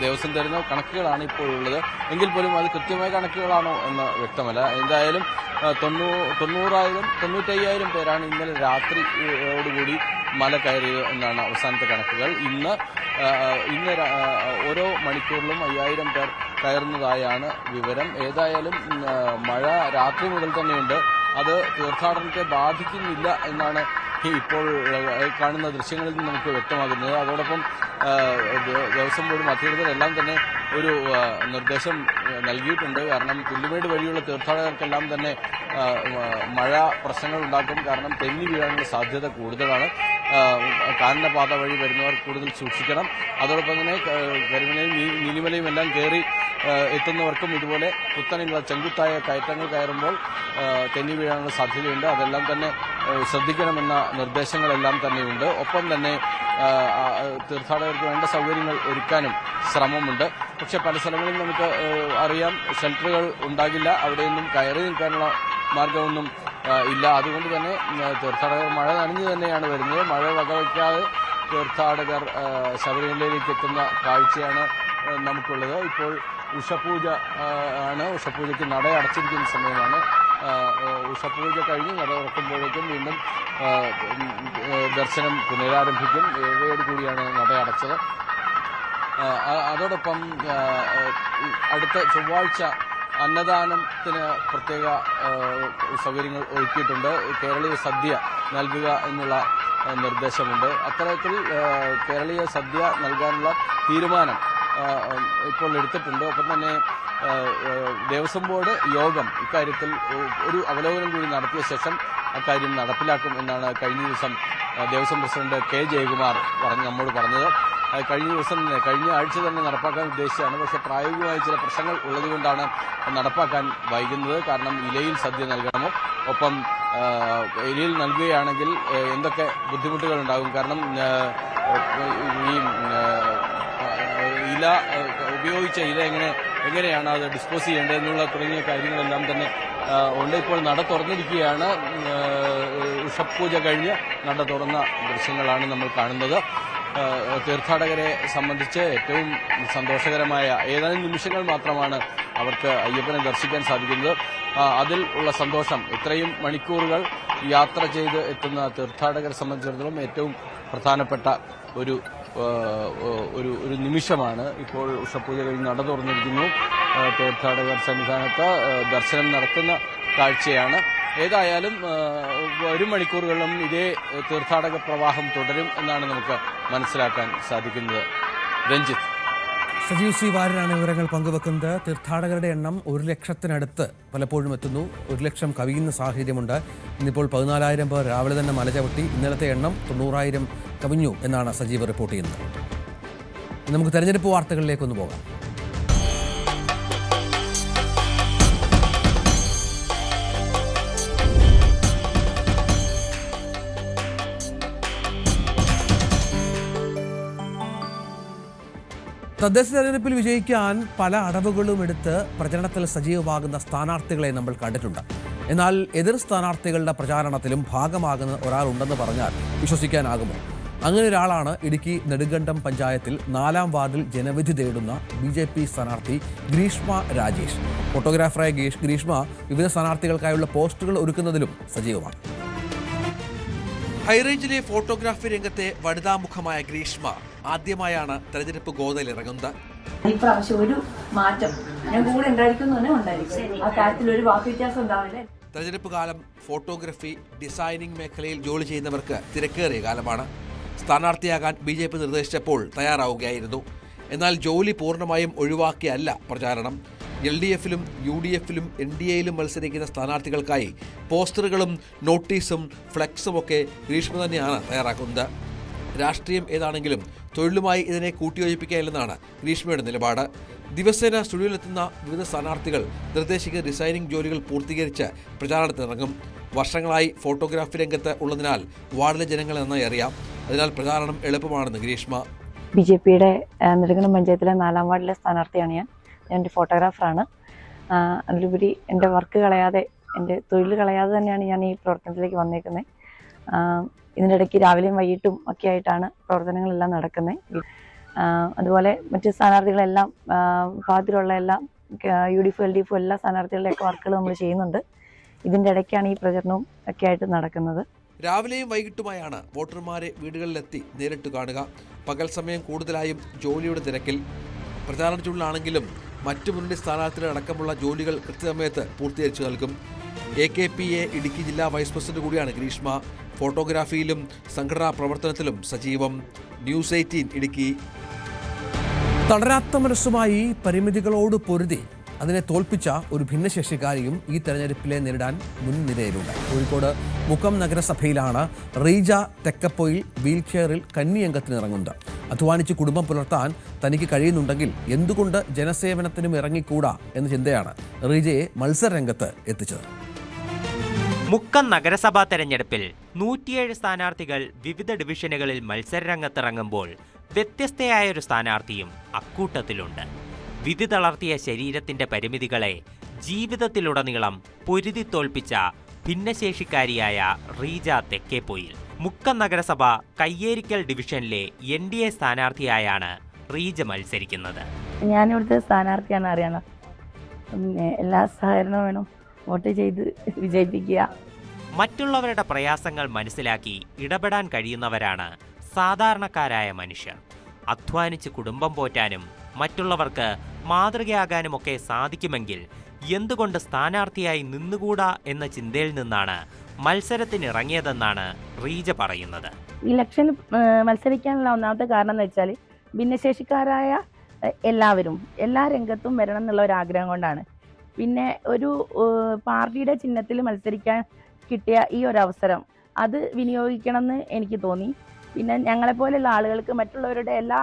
ദേവസ്വം തരുന്ന കണക്കുകളാണ് ഇപ്പോഴുള്ളത്. എങ്കിൽ പോലും അത് കൃത്യമായ കണക്കുകളാണോ എന്ന് വ്യക്തമല്ല. എന്തായാലും 95,000 പേരാണ് ഇന്നലെ രാത്രിയോടുകൂടി മല കയറിയത് എന്നാണ് അവസാനത്തെ കണക്കുകൾ. ഇന്ന് ഓരോ മണിക്കൂറിലും 5,000 പേർ കയറുന്നതായാണ് വിവരം. ഏതായാലും മഴ രാത്രി മുതൽ തന്നെയുണ്ട്. അത് തീർത്ഥാടനത്തെ ബാധിക്കുന്നില്ല എന്നാണ് ഇപ്പോൾ കാണുന്ന ദൃശ്യങ്ങളിൽ നിന്ന് നമുക്ക് വ്യക്തമാകുന്നത്. അതോടൊപ്പം ദേവസ്വം ബോർഡും അധികൃതരെല്ലാം തന്നെ ഒരു നിർദ്ദേശം നൽകിയിട്ടുണ്ട്. കാരണം പുല്ലുമേട് വഴിയുള്ള തീർത്ഥാടകർക്കെല്ലാം തന്നെ മഴ പ്രശ്നങ്ങൾ ഉണ്ടാക്കും. കാരണം തെന്നി വീഴാനുള്ള സാധ്യത കൂടുതലാണ്. കാനനപാത വഴി വരുന്നവർ കൂടുതൽ സൂക്ഷിക്കണം. അതോടൊപ്പം തന്നെ കരിമലയും നീലിമലയും എല്ലാം കയറി എത്തുന്നവർക്കും ഇതുപോലെ കുത്തനെയുള്ള ചെങ്കുത്തായ കയറ്റങ്ങൾ കയറുമ്പോൾ തെന്നി വീഴാനുള്ള സാധ്യതയുണ്ട്. അതെല്ലാം തന്നെ ശ്രദ്ധിക്കണമെന്ന നിർദ്ദേശങ്ങളെല്ലാം തന്നെയുണ്ട്. ഒപ്പം തന്നെ തീർത്ഥാടകർക്ക് വേണ്ട സൗകര്യങ്ങൾ ഒരുക്കാനും ശ്രമമുണ്ട്. പക്ഷെ പല സ്ഥലങ്ങളിൽ നമുക്ക് അറിയാം, ഷെൽട്ടറുകൾ ഉണ്ടാകില്ല. അവിടെയൊന്നും കയറി നിൽക്കാനുള്ള മാർഗമൊന്നും ഇല്ല. അതുകൊണ്ട് തന്നെ തീർത്ഥാടകർ മഴ നനഞ്ഞു തന്നെയാണ് വരുന്നത്. മഴ വകവയ്ക്കാതെ തീർത്ഥാടകർ ശബരിമലയിലേക്ക് എത്തുന്ന കാഴ്ചയാണ് നമുക്കുള്ളത്. ഇപ്പോൾ ഉഷപൂജ ആണ്. ഉഷപൂജയ്ക്ക് നട അടച്ചിരിക്കുന്ന സമയമാണ്. ഉഷപൂജ കഴിഞ്ഞ് നട തുറക്കുമ്പോഴേക്കും വീണ്ടും ദർശനം പുനരാരംഭിക്കും. 7 കൂടിയാണ് നട അടച്ചത്. അതോടൊപ്പം അടുത്ത ചൊവ്വാഴ്ച അന്നദാനത്തിന് പ്രത്യേക സൗകര്യങ്ങൾ ഒരുക്കിയിട്ടുണ്ട്. കേരളീയ സദ്യ നൽകുക എന്നുള്ള നിർദ്ദേശമുണ്ട്. അത്തരത്തിൽ കേരളീയ സദ്യ നൽകാനുള്ള തീരുമാനം ഇപ്പോൾ എടുത്തിട്ടുണ്ട്. ഒപ്പം തന്നെ ദേവസ്വം ബോർഡ് യോഗം ഇക്കാര്യത്തിൽ ഒരു അവലോകനം കൂടി നടത്തിയ ശേഷം അക്കാര്യം നടപ്പിലാക്കും എന്നാണ് കഴിഞ്ഞ ദിവസം ദേവസ്വം പ്രസിഡന്റ് K. ജയകുമാർ നമ്മോട് പറഞ്ഞത്. കഴിഞ്ഞ ആഴ്ച തന്നെ നടപ്പാക്കാൻ ഉദ്ദേശിച്ചാണ്. പക്ഷേ പ്രായോഗികമായി ചില പ്രശ്നങ്ങൾ ഉള്ളതുകൊണ്ടാണ് നടപ്പാക്കാൻ വൈകുന്നത്. കാരണം ഇലയിൽ സദ്യ നൽകണമോ, ഒപ്പം ഇലയിൽ നൽകുകയാണെങ്കിൽ എന്തൊക്കെ ബുദ്ധിമുട്ടുകൾ ഉണ്ടാകും. കാരണം ഈ ഇല ഉപയോഗിച്ച ഇല എങ്ങനെയാണ് അത് ഡിസ്പോസ് ചെയ്യേണ്ടത് എന്നുള്ള തുടങ്ങിയ കാര്യങ്ങളെല്ലാം തന്നെ ഉണ്ട്. ഇപ്പോൾ നട തുറന്നിരിക്കുകയാണ്. ഉഷപൂജ കഴിഞ്ഞ് നട തുറന്ന ദൃശ്യങ്ങളാണ് നമ്മൾ കാണുന്നത്. തീർത്ഥാടകരെ സംബന്ധിച്ച് ഏറ്റവും സന്തോഷകരമായ ഏതാനും നിമിഷങ്ങൾ മാത്രമാണ് അവർക്ക് അയ്യപ്പനെ ദർശിക്കാൻ സാധിക്കുന്നത്. അതിൽ ഉള്ള സന്തോഷം ഇത്രയും മണിക്കൂറുകൾ യാത്ര ചെയ്ത് എത്തുന്ന തീർത്ഥാടകരെ സംബന്ധിച്ചിടത്തോളം ഏറ്റവും പ്രധാനപ്പെട്ട ഒരു നിമിഷമാണ്. ഇപ്പോൾ ഉഷപൂജ കഴിഞ്ഞ് നട തുറന്നിരിക്കുന്നു. തീർത്ഥാടകർ സന്നിധാനത്ത് ദർശനം നടത്തുന്ന കാഴ്ചയാണ്. ഏതായാലും വരും മണിക്കൂറുകളിലും ഇതേ തീർത്ഥാടക പ്രവാഹം തുടരും എന്നാണ് നമുക്ക് മനസ്സിലാക്കാൻ സാധിക്കുന്നത്. രഞ്ജിത്ത്. സജീവ് സി വാര്യനാണ് വിവരങ്ങൾ പങ്കുവെക്കുന്നത്. തീർത്ഥാടകരുടെ എണ്ണം 1 ലക്ഷത്തിനടുത്ത് പലപ്പോഴും എത്തുന്നു. 1 ലക്ഷം കവിയുന്ന സാഹചര്യമുണ്ട്. ഇന്നിപ്പോൾ 14,000 പേർ രാവിലെ തന്നെ മല ചവിട്ടി. ഇന്നലത്തെ എണ്ണം 90,000 കവിഞ്ഞു എന്നാണ് സജീവ് റിപ്പോർട്ട് ചെയ്യുന്നത്. നമുക്ക് തെരഞ്ഞെടുപ്പ് വാർത്തകളിലേക്കൊന്ന് പോകാം. തദ്ദേശ തെരഞ്ഞെടുപ്പിൽ വിജയിക്കാൻ പല അടവുകളും എടുത്ത് പ്രചരണത്തിൽ സജീവമാകുന്ന സ്ഥാനാർത്ഥികളെ നമ്മൾ കണ്ടിട്ടുണ്ട്. എന്നാൽ എതിർ സ്ഥാനാർത്ഥികളുടെ പ്രചാരണത്തിലും ഭാഗമാകുന്ന ഒരാളുണ്ടെന്ന് പറഞ്ഞാൽ വിശ്വസിക്കാനാകുമോ? അങ്ങനെ ഒരാളാണ് ഇടുക്കി നെടുങ്കണ്ടം പഞ്ചായത്തിൽ 4-ാം വാർഡിൽ ജനവിധി തേടുന്ന BJP സ്ഥാനാർത്ഥി ഗ്രീഷ്മ രാജേഷ്. ഫോട്ടോഗ്രാഫറായ ഗ്രീഷ്മ വിവിധ സ്ഥാനാർത്ഥികൾക്കായുള്ള പോസ്റ്ററുകൾ ഒരുക്കുന്നതിലും സജീവമാണ്. ഹൈറേഞ്ചിലെ ഫോട്ടോഗ്രാഫി രംഗത്തെ വനിതാമുഖമായ ഗ്രീഷ്മ ആദ്യമായാണ് തെരഞ്ഞെടുപ്പ് ഗോതയിലിറങ്ങുന്നത്. ഇപ്രാവശ്യം ഒരു മാറ്റം ഞാൻ കൂടെ ഉണ്ടായിരിക്കും. ആ കാര്യത്തിൽ ഒരു വാക്ക് വ്യത്യാസം ഉണ്ടാവില്ല. തെരഞ്ഞെടുപ്പ് കാലം ഫോട്ടോഗ്രഫി, ഡിസൈനിങ് മേഖലയിൽ ജോലി ചെയ്യുന്നവർക്ക് തിരക്കേറിയ കാലമാണ്. സ്ഥാനാർത്ഥിയാകാൻ BJP നിർദ്ദേശിച്ചപ്പോൾ തയ്യാറാവുകയായിരുന്നു. എന്നാൽ ജോലി പൂർണ്ണമായും ഒഴിവാക്കിയല്ല പ്രചാരണം. LDF-ലും UDF-ലും NDA-യിലും മത്സരിക്കുന്ന സ്ഥാനാർത്ഥികൾക്കായി പോസ്റ്ററുകളും നോട്ടീസും ഫ്ലെക്സുമൊക്കെ ഗ്രീഷ്മ തന്നെയാണ് തയ്യാറാക്കുന്നത്. രാഷ്ട്രീയം ഏതാണെങ്കിലും തൊഴിലുമായി ഇതിനെ കൂട്ടിയോജിപ്പിക്കാനില്ലെന്നാണ് ഗ്രീഷ്മയുടെ നിലപാട്. ദിവസേന സ്റ്റുഡിയോയിലെത്തുന്ന വിവിധ സ്ഥാനാർത്ഥികൾ നിർദ്ദേശിക്കുന്ന ഡിസൈനിങ് ജോലികൾ പൂർത്തീകരിച്ച് പ്രചാരണത്തിനിറങ്ങും. വർഷങ്ങളായി ഫോട്ടോഗ്രാഫി രംഗത്ത് ഉള്ളതിനാൽ വാർഡിലെ ജനങ്ങളെ നന്നായി അറിയാം. അതിനാൽ പ്രചാരണം എളുപ്പമാണെന്ന് ഗ്രീഷ്മ. BJPയുടെ നെടുങ്കണ്ടം പഞ്ചായത്തിലെ 4-ാം വാർഡിലെ സ്ഥാനാർത്ഥിയാണ് ഞാൻ. എൻ്റെ ഫോട്ടോഗ്രാഫറാണ്. അതിലുപരി എൻ്റെ വർക്ക് കളയാതെ, എൻ്റെ തൊഴിൽ കളയാതെ തന്നെയാണ് ഞാൻ ഈ പ്രവർത്തനത്തിലേക്ക് വന്നേക്കുന്നത്. ഇതിൻ്റെ ഇടയ്ക്ക് രാവിലെയും വൈകിട്ടും ഒക്കെ ആയിട്ടാണ് പ്രവർത്തനങ്ങളെല്ലാം നടക്കുന്നത്. അതുപോലെ മറ്റ് സ്ഥാനാർത്ഥികളെല്ലാം ഭാഗത്തിലുള്ള എല്ലാം UDF, LDF എല്ലാ സ്ഥാനാർത്ഥികളുടെയൊക്കെ വർക്കുകൾ നമ്മൾ ചെയ്യുന്നുണ്ട്. ഇതിൻ്റെ ഇടയ്ക്കാണ് ഈ പ്രചരണവും ഒക്കെ ആയിട്ട് നടക്കുന്നത്. രാവിലെയും വൈകിട്ടുമായാണ് വോട്ടർമാരെ വീടുകളിലെത്തി നേരിട്ട് കാണുക. പകൽ സമയം കൂടുതലായും ജോലിയുടെ തിരക്കിൽ. പ്രചാരണ ചൂടിലാണെങ്കിലും മറ്റു മുന്നണി സ്ഥാനാർത്ഥികളടക്കമുള്ള ജോലികൾ കൃത്യസമയത്ത് പൂർത്തീകരിച്ചു നൽകും. AKPA ഇടുക്കി ജില്ലാ വൈസ് പ്രസിഡന്റ് കൂടിയാണ് ഗ്രീഷ്മ. ഫോട്ടോഗ്രാഫിയിലും സംഘടനാ പ്രവർത്തനത്തിലും സജീവം. News 18 ഇടുക്കി. തളരാത്ത മനസ്സുമായി പരിമിതികളോട് പൊരുതി അതിനെ തോൽപ്പിച്ച ഒരു ഭിന്നശേഷിക്കാരിയും ഈ തെരഞ്ഞെടുപ്പിലെ നേരിടാൻ മുൻനിരയിലുണ്ട്. കോഴിക്കോട് മുക്കം നഗരസഭയിലാണ് റീജ തെക്കപ്പൊയിൽ വീൽചെയറിൽ കന്നിയംഗത്തിനിറങ്ങുന്നത്. അധ്വാനിച്ച് കുടുംബം പുലർത്താൻ തനിക്ക് കഴിയുന്നുണ്ടെങ്കിൽ എന്തുകൊണ്ട് ജനസേവനത്തിനും ഇറങ്ങിക്കൂടാ എന്ന ചിന്തയാണ് റീജയെ മത്സരരംഗത്ത് എത്തിച്ചത്. മുക്കം നഗരസഭാ തെരഞ്ഞെടുപ്പിൽ 107 സ്ഥാനാർത്ഥികൾ വിവിധ ഡിവിഷനുകളിൽ മത്സരരംഗത്തിറങ്ങുമ്പോൾ വ്യത്യസ്തയായൊരു സ്ഥാനാർത്ഥിയും അക്കൂട്ടത്തിലുണ്ട്. വിധി തളർത്തിയ ശരീരത്തിന്റെ പരിമിതികളെ ജീവിതത്തിലുടനീളം പൊരുതി തോൽപ്പിച്ച ഭിന്നശേഷിക്കാരിയായ റീജ തെക്കേപ്പൊയിൽ. മുക്കം നഗരസഭ കയ്യേരിക്കൽ ഡിവിഷനിലെ NDA സ്ഥാനാർത്ഥിയായാണ് റീജ മത്സരിക്കുന്നത്. ഞാനിവിടുത്തെ സ്ഥാനാർത്ഥിയാണ്, അറിയാലോ. എല്ലാ സഹകരണവും വേണം. വോട്ട് ചെയ്ത് വിജയിപ്പിക്കുക. മറ്റുള്ളവരുടെ പ്രയാസങ്ങൾ മനസ്സിലാക്കി ഇടപെടാൻ കഴിയുന്നവരാണ് സാധാരണക്കാരായ മനുഷ്യർ. അധ്വാനിച്ച് കുടുംബം പോറ്റാനും മറ്റുള്ളവർക്ക് മാതൃകയാകാനുമൊക്കെ സാധിക്കുമെങ്കിൽ എന്തുകൊണ്ട് സ്ഥാനാർത്ഥിയായി നിന്നുകൂടാ എന്ന ചിന്തയിൽ നിന്നാണ് മത്സരത്തിനിറങ്ങിയതെന്നാണ് റീജ പറയുന്നത്. ഇലക്ഷനിൽ മത്സരിക്കാനുള്ള ഒന്നാമത്തെ കാരണം എന്ന് വെച്ചാൽ ഭിന്നശേഷിക്കാരായ എല്ലാവരും എല്ലാ രംഗത്തും വരണം എന്നുള്ള ഒരു ആഗ്രഹം കൊണ്ടാണ്. പിന്നെ ഒരു പാർട്ടിയുടെ ചിഹ്നത്തിൽ മത്സരിക്കാൻ കിട്ടിയ ഈ ഒരു അവസരം അത് വിനിയോഗിക്കണമെന്ന് എനിക്ക് തോന്നി. പിന്നെ ഞങ്ങളെപ്പോലെയുള്ള ആളുകൾക്ക് മറ്റുള്ളവരുടെ എല്ലാ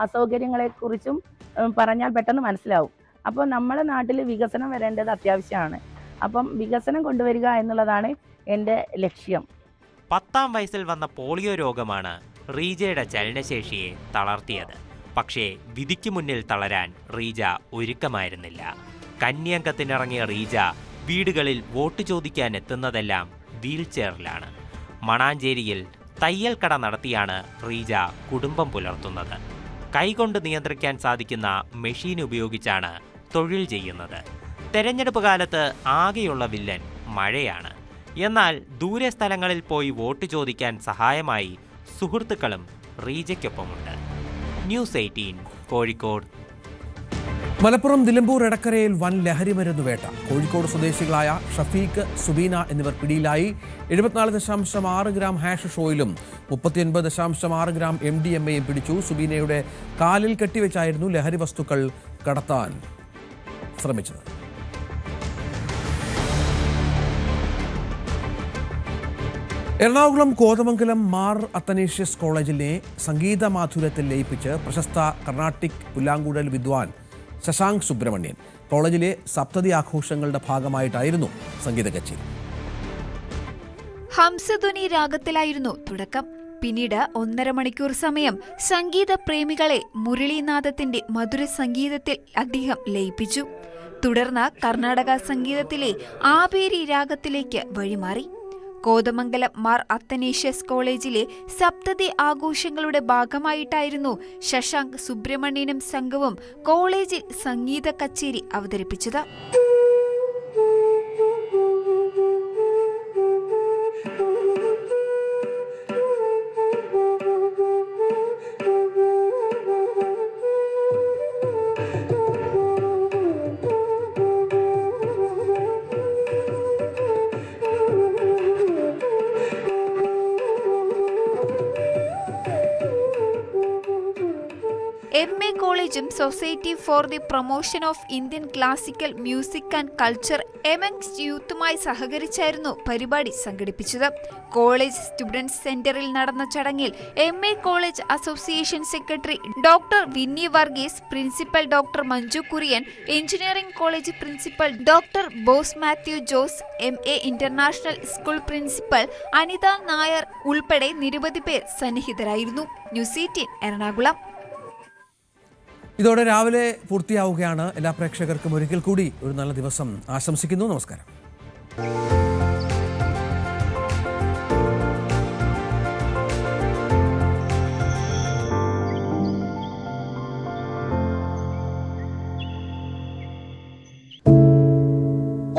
അസൗകര്യങ്ങളെക്കുറിച്ചും പറഞ്ഞാൽ പെട്ടെന്ന് മനസ്സിലാവും. അപ്പോൾ നമ്മുടെ നാട്ടിൽ വികസനം വരേണ്ടത് അത്യാവശ്യമാണ്. അപ്പം വികസനം കൊണ്ടുവരിക എന്നുള്ളതാണ് എൻ്റെ ലക്ഷ്യം. 10-ാം വയസ്സിൽ വന്ന പോളിയോ രോഗമാണ് റീജയുടെ ചലനശേഷിയെ തളർത്തിയത്. പക്ഷേ വിധിക്ക് മുന്നിൽ തളരാൻ റീജ ഒരുക്കമായിരുന്നില്ല. കന്യംഗത്തിനിറങ്ങിയ റീജ വീടുകളിൽ വോട്ട് ചോദിക്കാൻ എത്തുന്നതെല്ലാം വീൽചെയറിലാണ്. മണാഞ്ചേരിയിൽ തയ്യൽ കട നടത്തിയാണ് റീജ കുടുംബം പുലർത്തുന്നത്. കൈകൊണ്ട് നിയന്ത്രിക്കാൻ സാധിക്കുന്ന മെഷീൻ ഉപയോഗിച്ചാണ് തൊഴിൽ ചെയ്യുന്നത്. തെരഞ്ഞെടുപ്പ് കാലത്ത് ആകെയുള്ള വില്ലൻ മഴയാണ്. എന്നാൽ ദൂരെ സ്ഥലങ്ങളിൽ പോയി വോട്ട് ചോദിക്കാൻ സഹായമായി സുഹൃത്തുക്കളും റീജയ്ക്കൊപ്പമുണ്ട്. News 18 കോഴിക്കോട്. മലപ്പുറം നിലമ്പൂർ എടക്കരയിൽ വൻ ലഹരി മരുന്ന് വേട്ട. കോഴിക്കോട് സ്വദേശികളായ ഷഫീഖ്, സുബീന എന്നിവർ പിടിയിലായി. 74.6 ഗ്രാം ഹാഷിഷ് ഓയിലും 39.6 ഗ്രാം MDMAയും പിടിച്ചു. സുബീനയുടെ കാലിൽ കെട്ടിവെച്ചായിരുന്നു ലഹരി വസ്തുക്കൾ കടത്താൻ ശ്രമിച്ചത്. എറണാകുളം കോതമംഗലം മാർ അത്തനേഷ്യസ് കോളേജിനെ സംഗീത മാധുര്യത്തിൽ ലയിപ്പിച്ച് പ്രശസ്ത കർണാട്ടിക് പുല്ലാങ്കുഴൽ വിദ്വാൻ ശശാങ്ക് സുബ്രഹ്മണ്യൻ. കോളേജിലെ സപ്തതി ആഘോഷങ്ങളുടെ ഭാഗമായിട്ടായിരുന്നു സംഗീത കച്ചേരി. ഹംസധ്വനി രാഗത്തിലായിരുന്നു തുടക്കം. പിന്നീട് 1.5 മണിക്കൂർ സമയം സംഗീത പ്രേമികളെ മുരളീനാഥത്തിന്റെ മധുര സംഗീതത്തിൽ അദ്ദേഹം ലയിപ്പിച്ചു. തുടർന്ന് കർണാടക സംഗീതത്തിലെ ആബേരി രാഗത്തിലേക്ക് വഴിമാറി. കോതമംഗലം മാർ അത്തനേഷ്യസ് കോളേജിലെ സപ്തതി ആഘോഷങ്ങളുടെ ഭാഗമായിട്ടായിരുന്നു ശശാങ്ക് സുബ്രഹ്മണ്യനും സംഘവും കോളേജിൽ സംഗീത കച്ചേരി അവതരിപ്പിച്ചത്. MA കോളേജും society for the promotion of Indian classical music and culture amongst യൂത്തുമായി സഹകരിച്ചായിരുന്നു പരിപാടി സംഘടിപ്പിച്ചത്. കോളേജ് സ്റ്റുഡൻസ് സെന്ററിൽ നടന്ന ചടങ്ങിൽ MA college association secretary doctor Winnie Varghese, principal doctor Manju Kurian, engineering college principal doctor Bose Mathew Jose, MA international school principal Anitha Nair ഉൾപ്പെടെ നിരവധി പേർ സന്നിഹിതരായിരുന്നു. ന്യൂസ് 18 എറണാകുളം. ഇതോടെ രാവിലെ പൂർത്തിയാവുകയാണ്. എല്ലാ പ്രേക്ഷകർക്കും ഒരിക്കൽ കൂടി ഒരു നല്ല ദിവസം ആശംസിക്കുന്നു. നമസ്കാരം.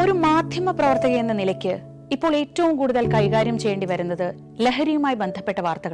ഒരു മാധ്യമ പ്രവർത്തക എന്ന നിലയ്ക്ക് ഇപ്പോൾ ഏറ്റവും കൂടുതൽ കൈകാര്യം ചെയ്യേണ്ടി വരുന്നത് ലഹരിയുമായി ബന്ധപ്പെട്ട വാർത്തകൾ.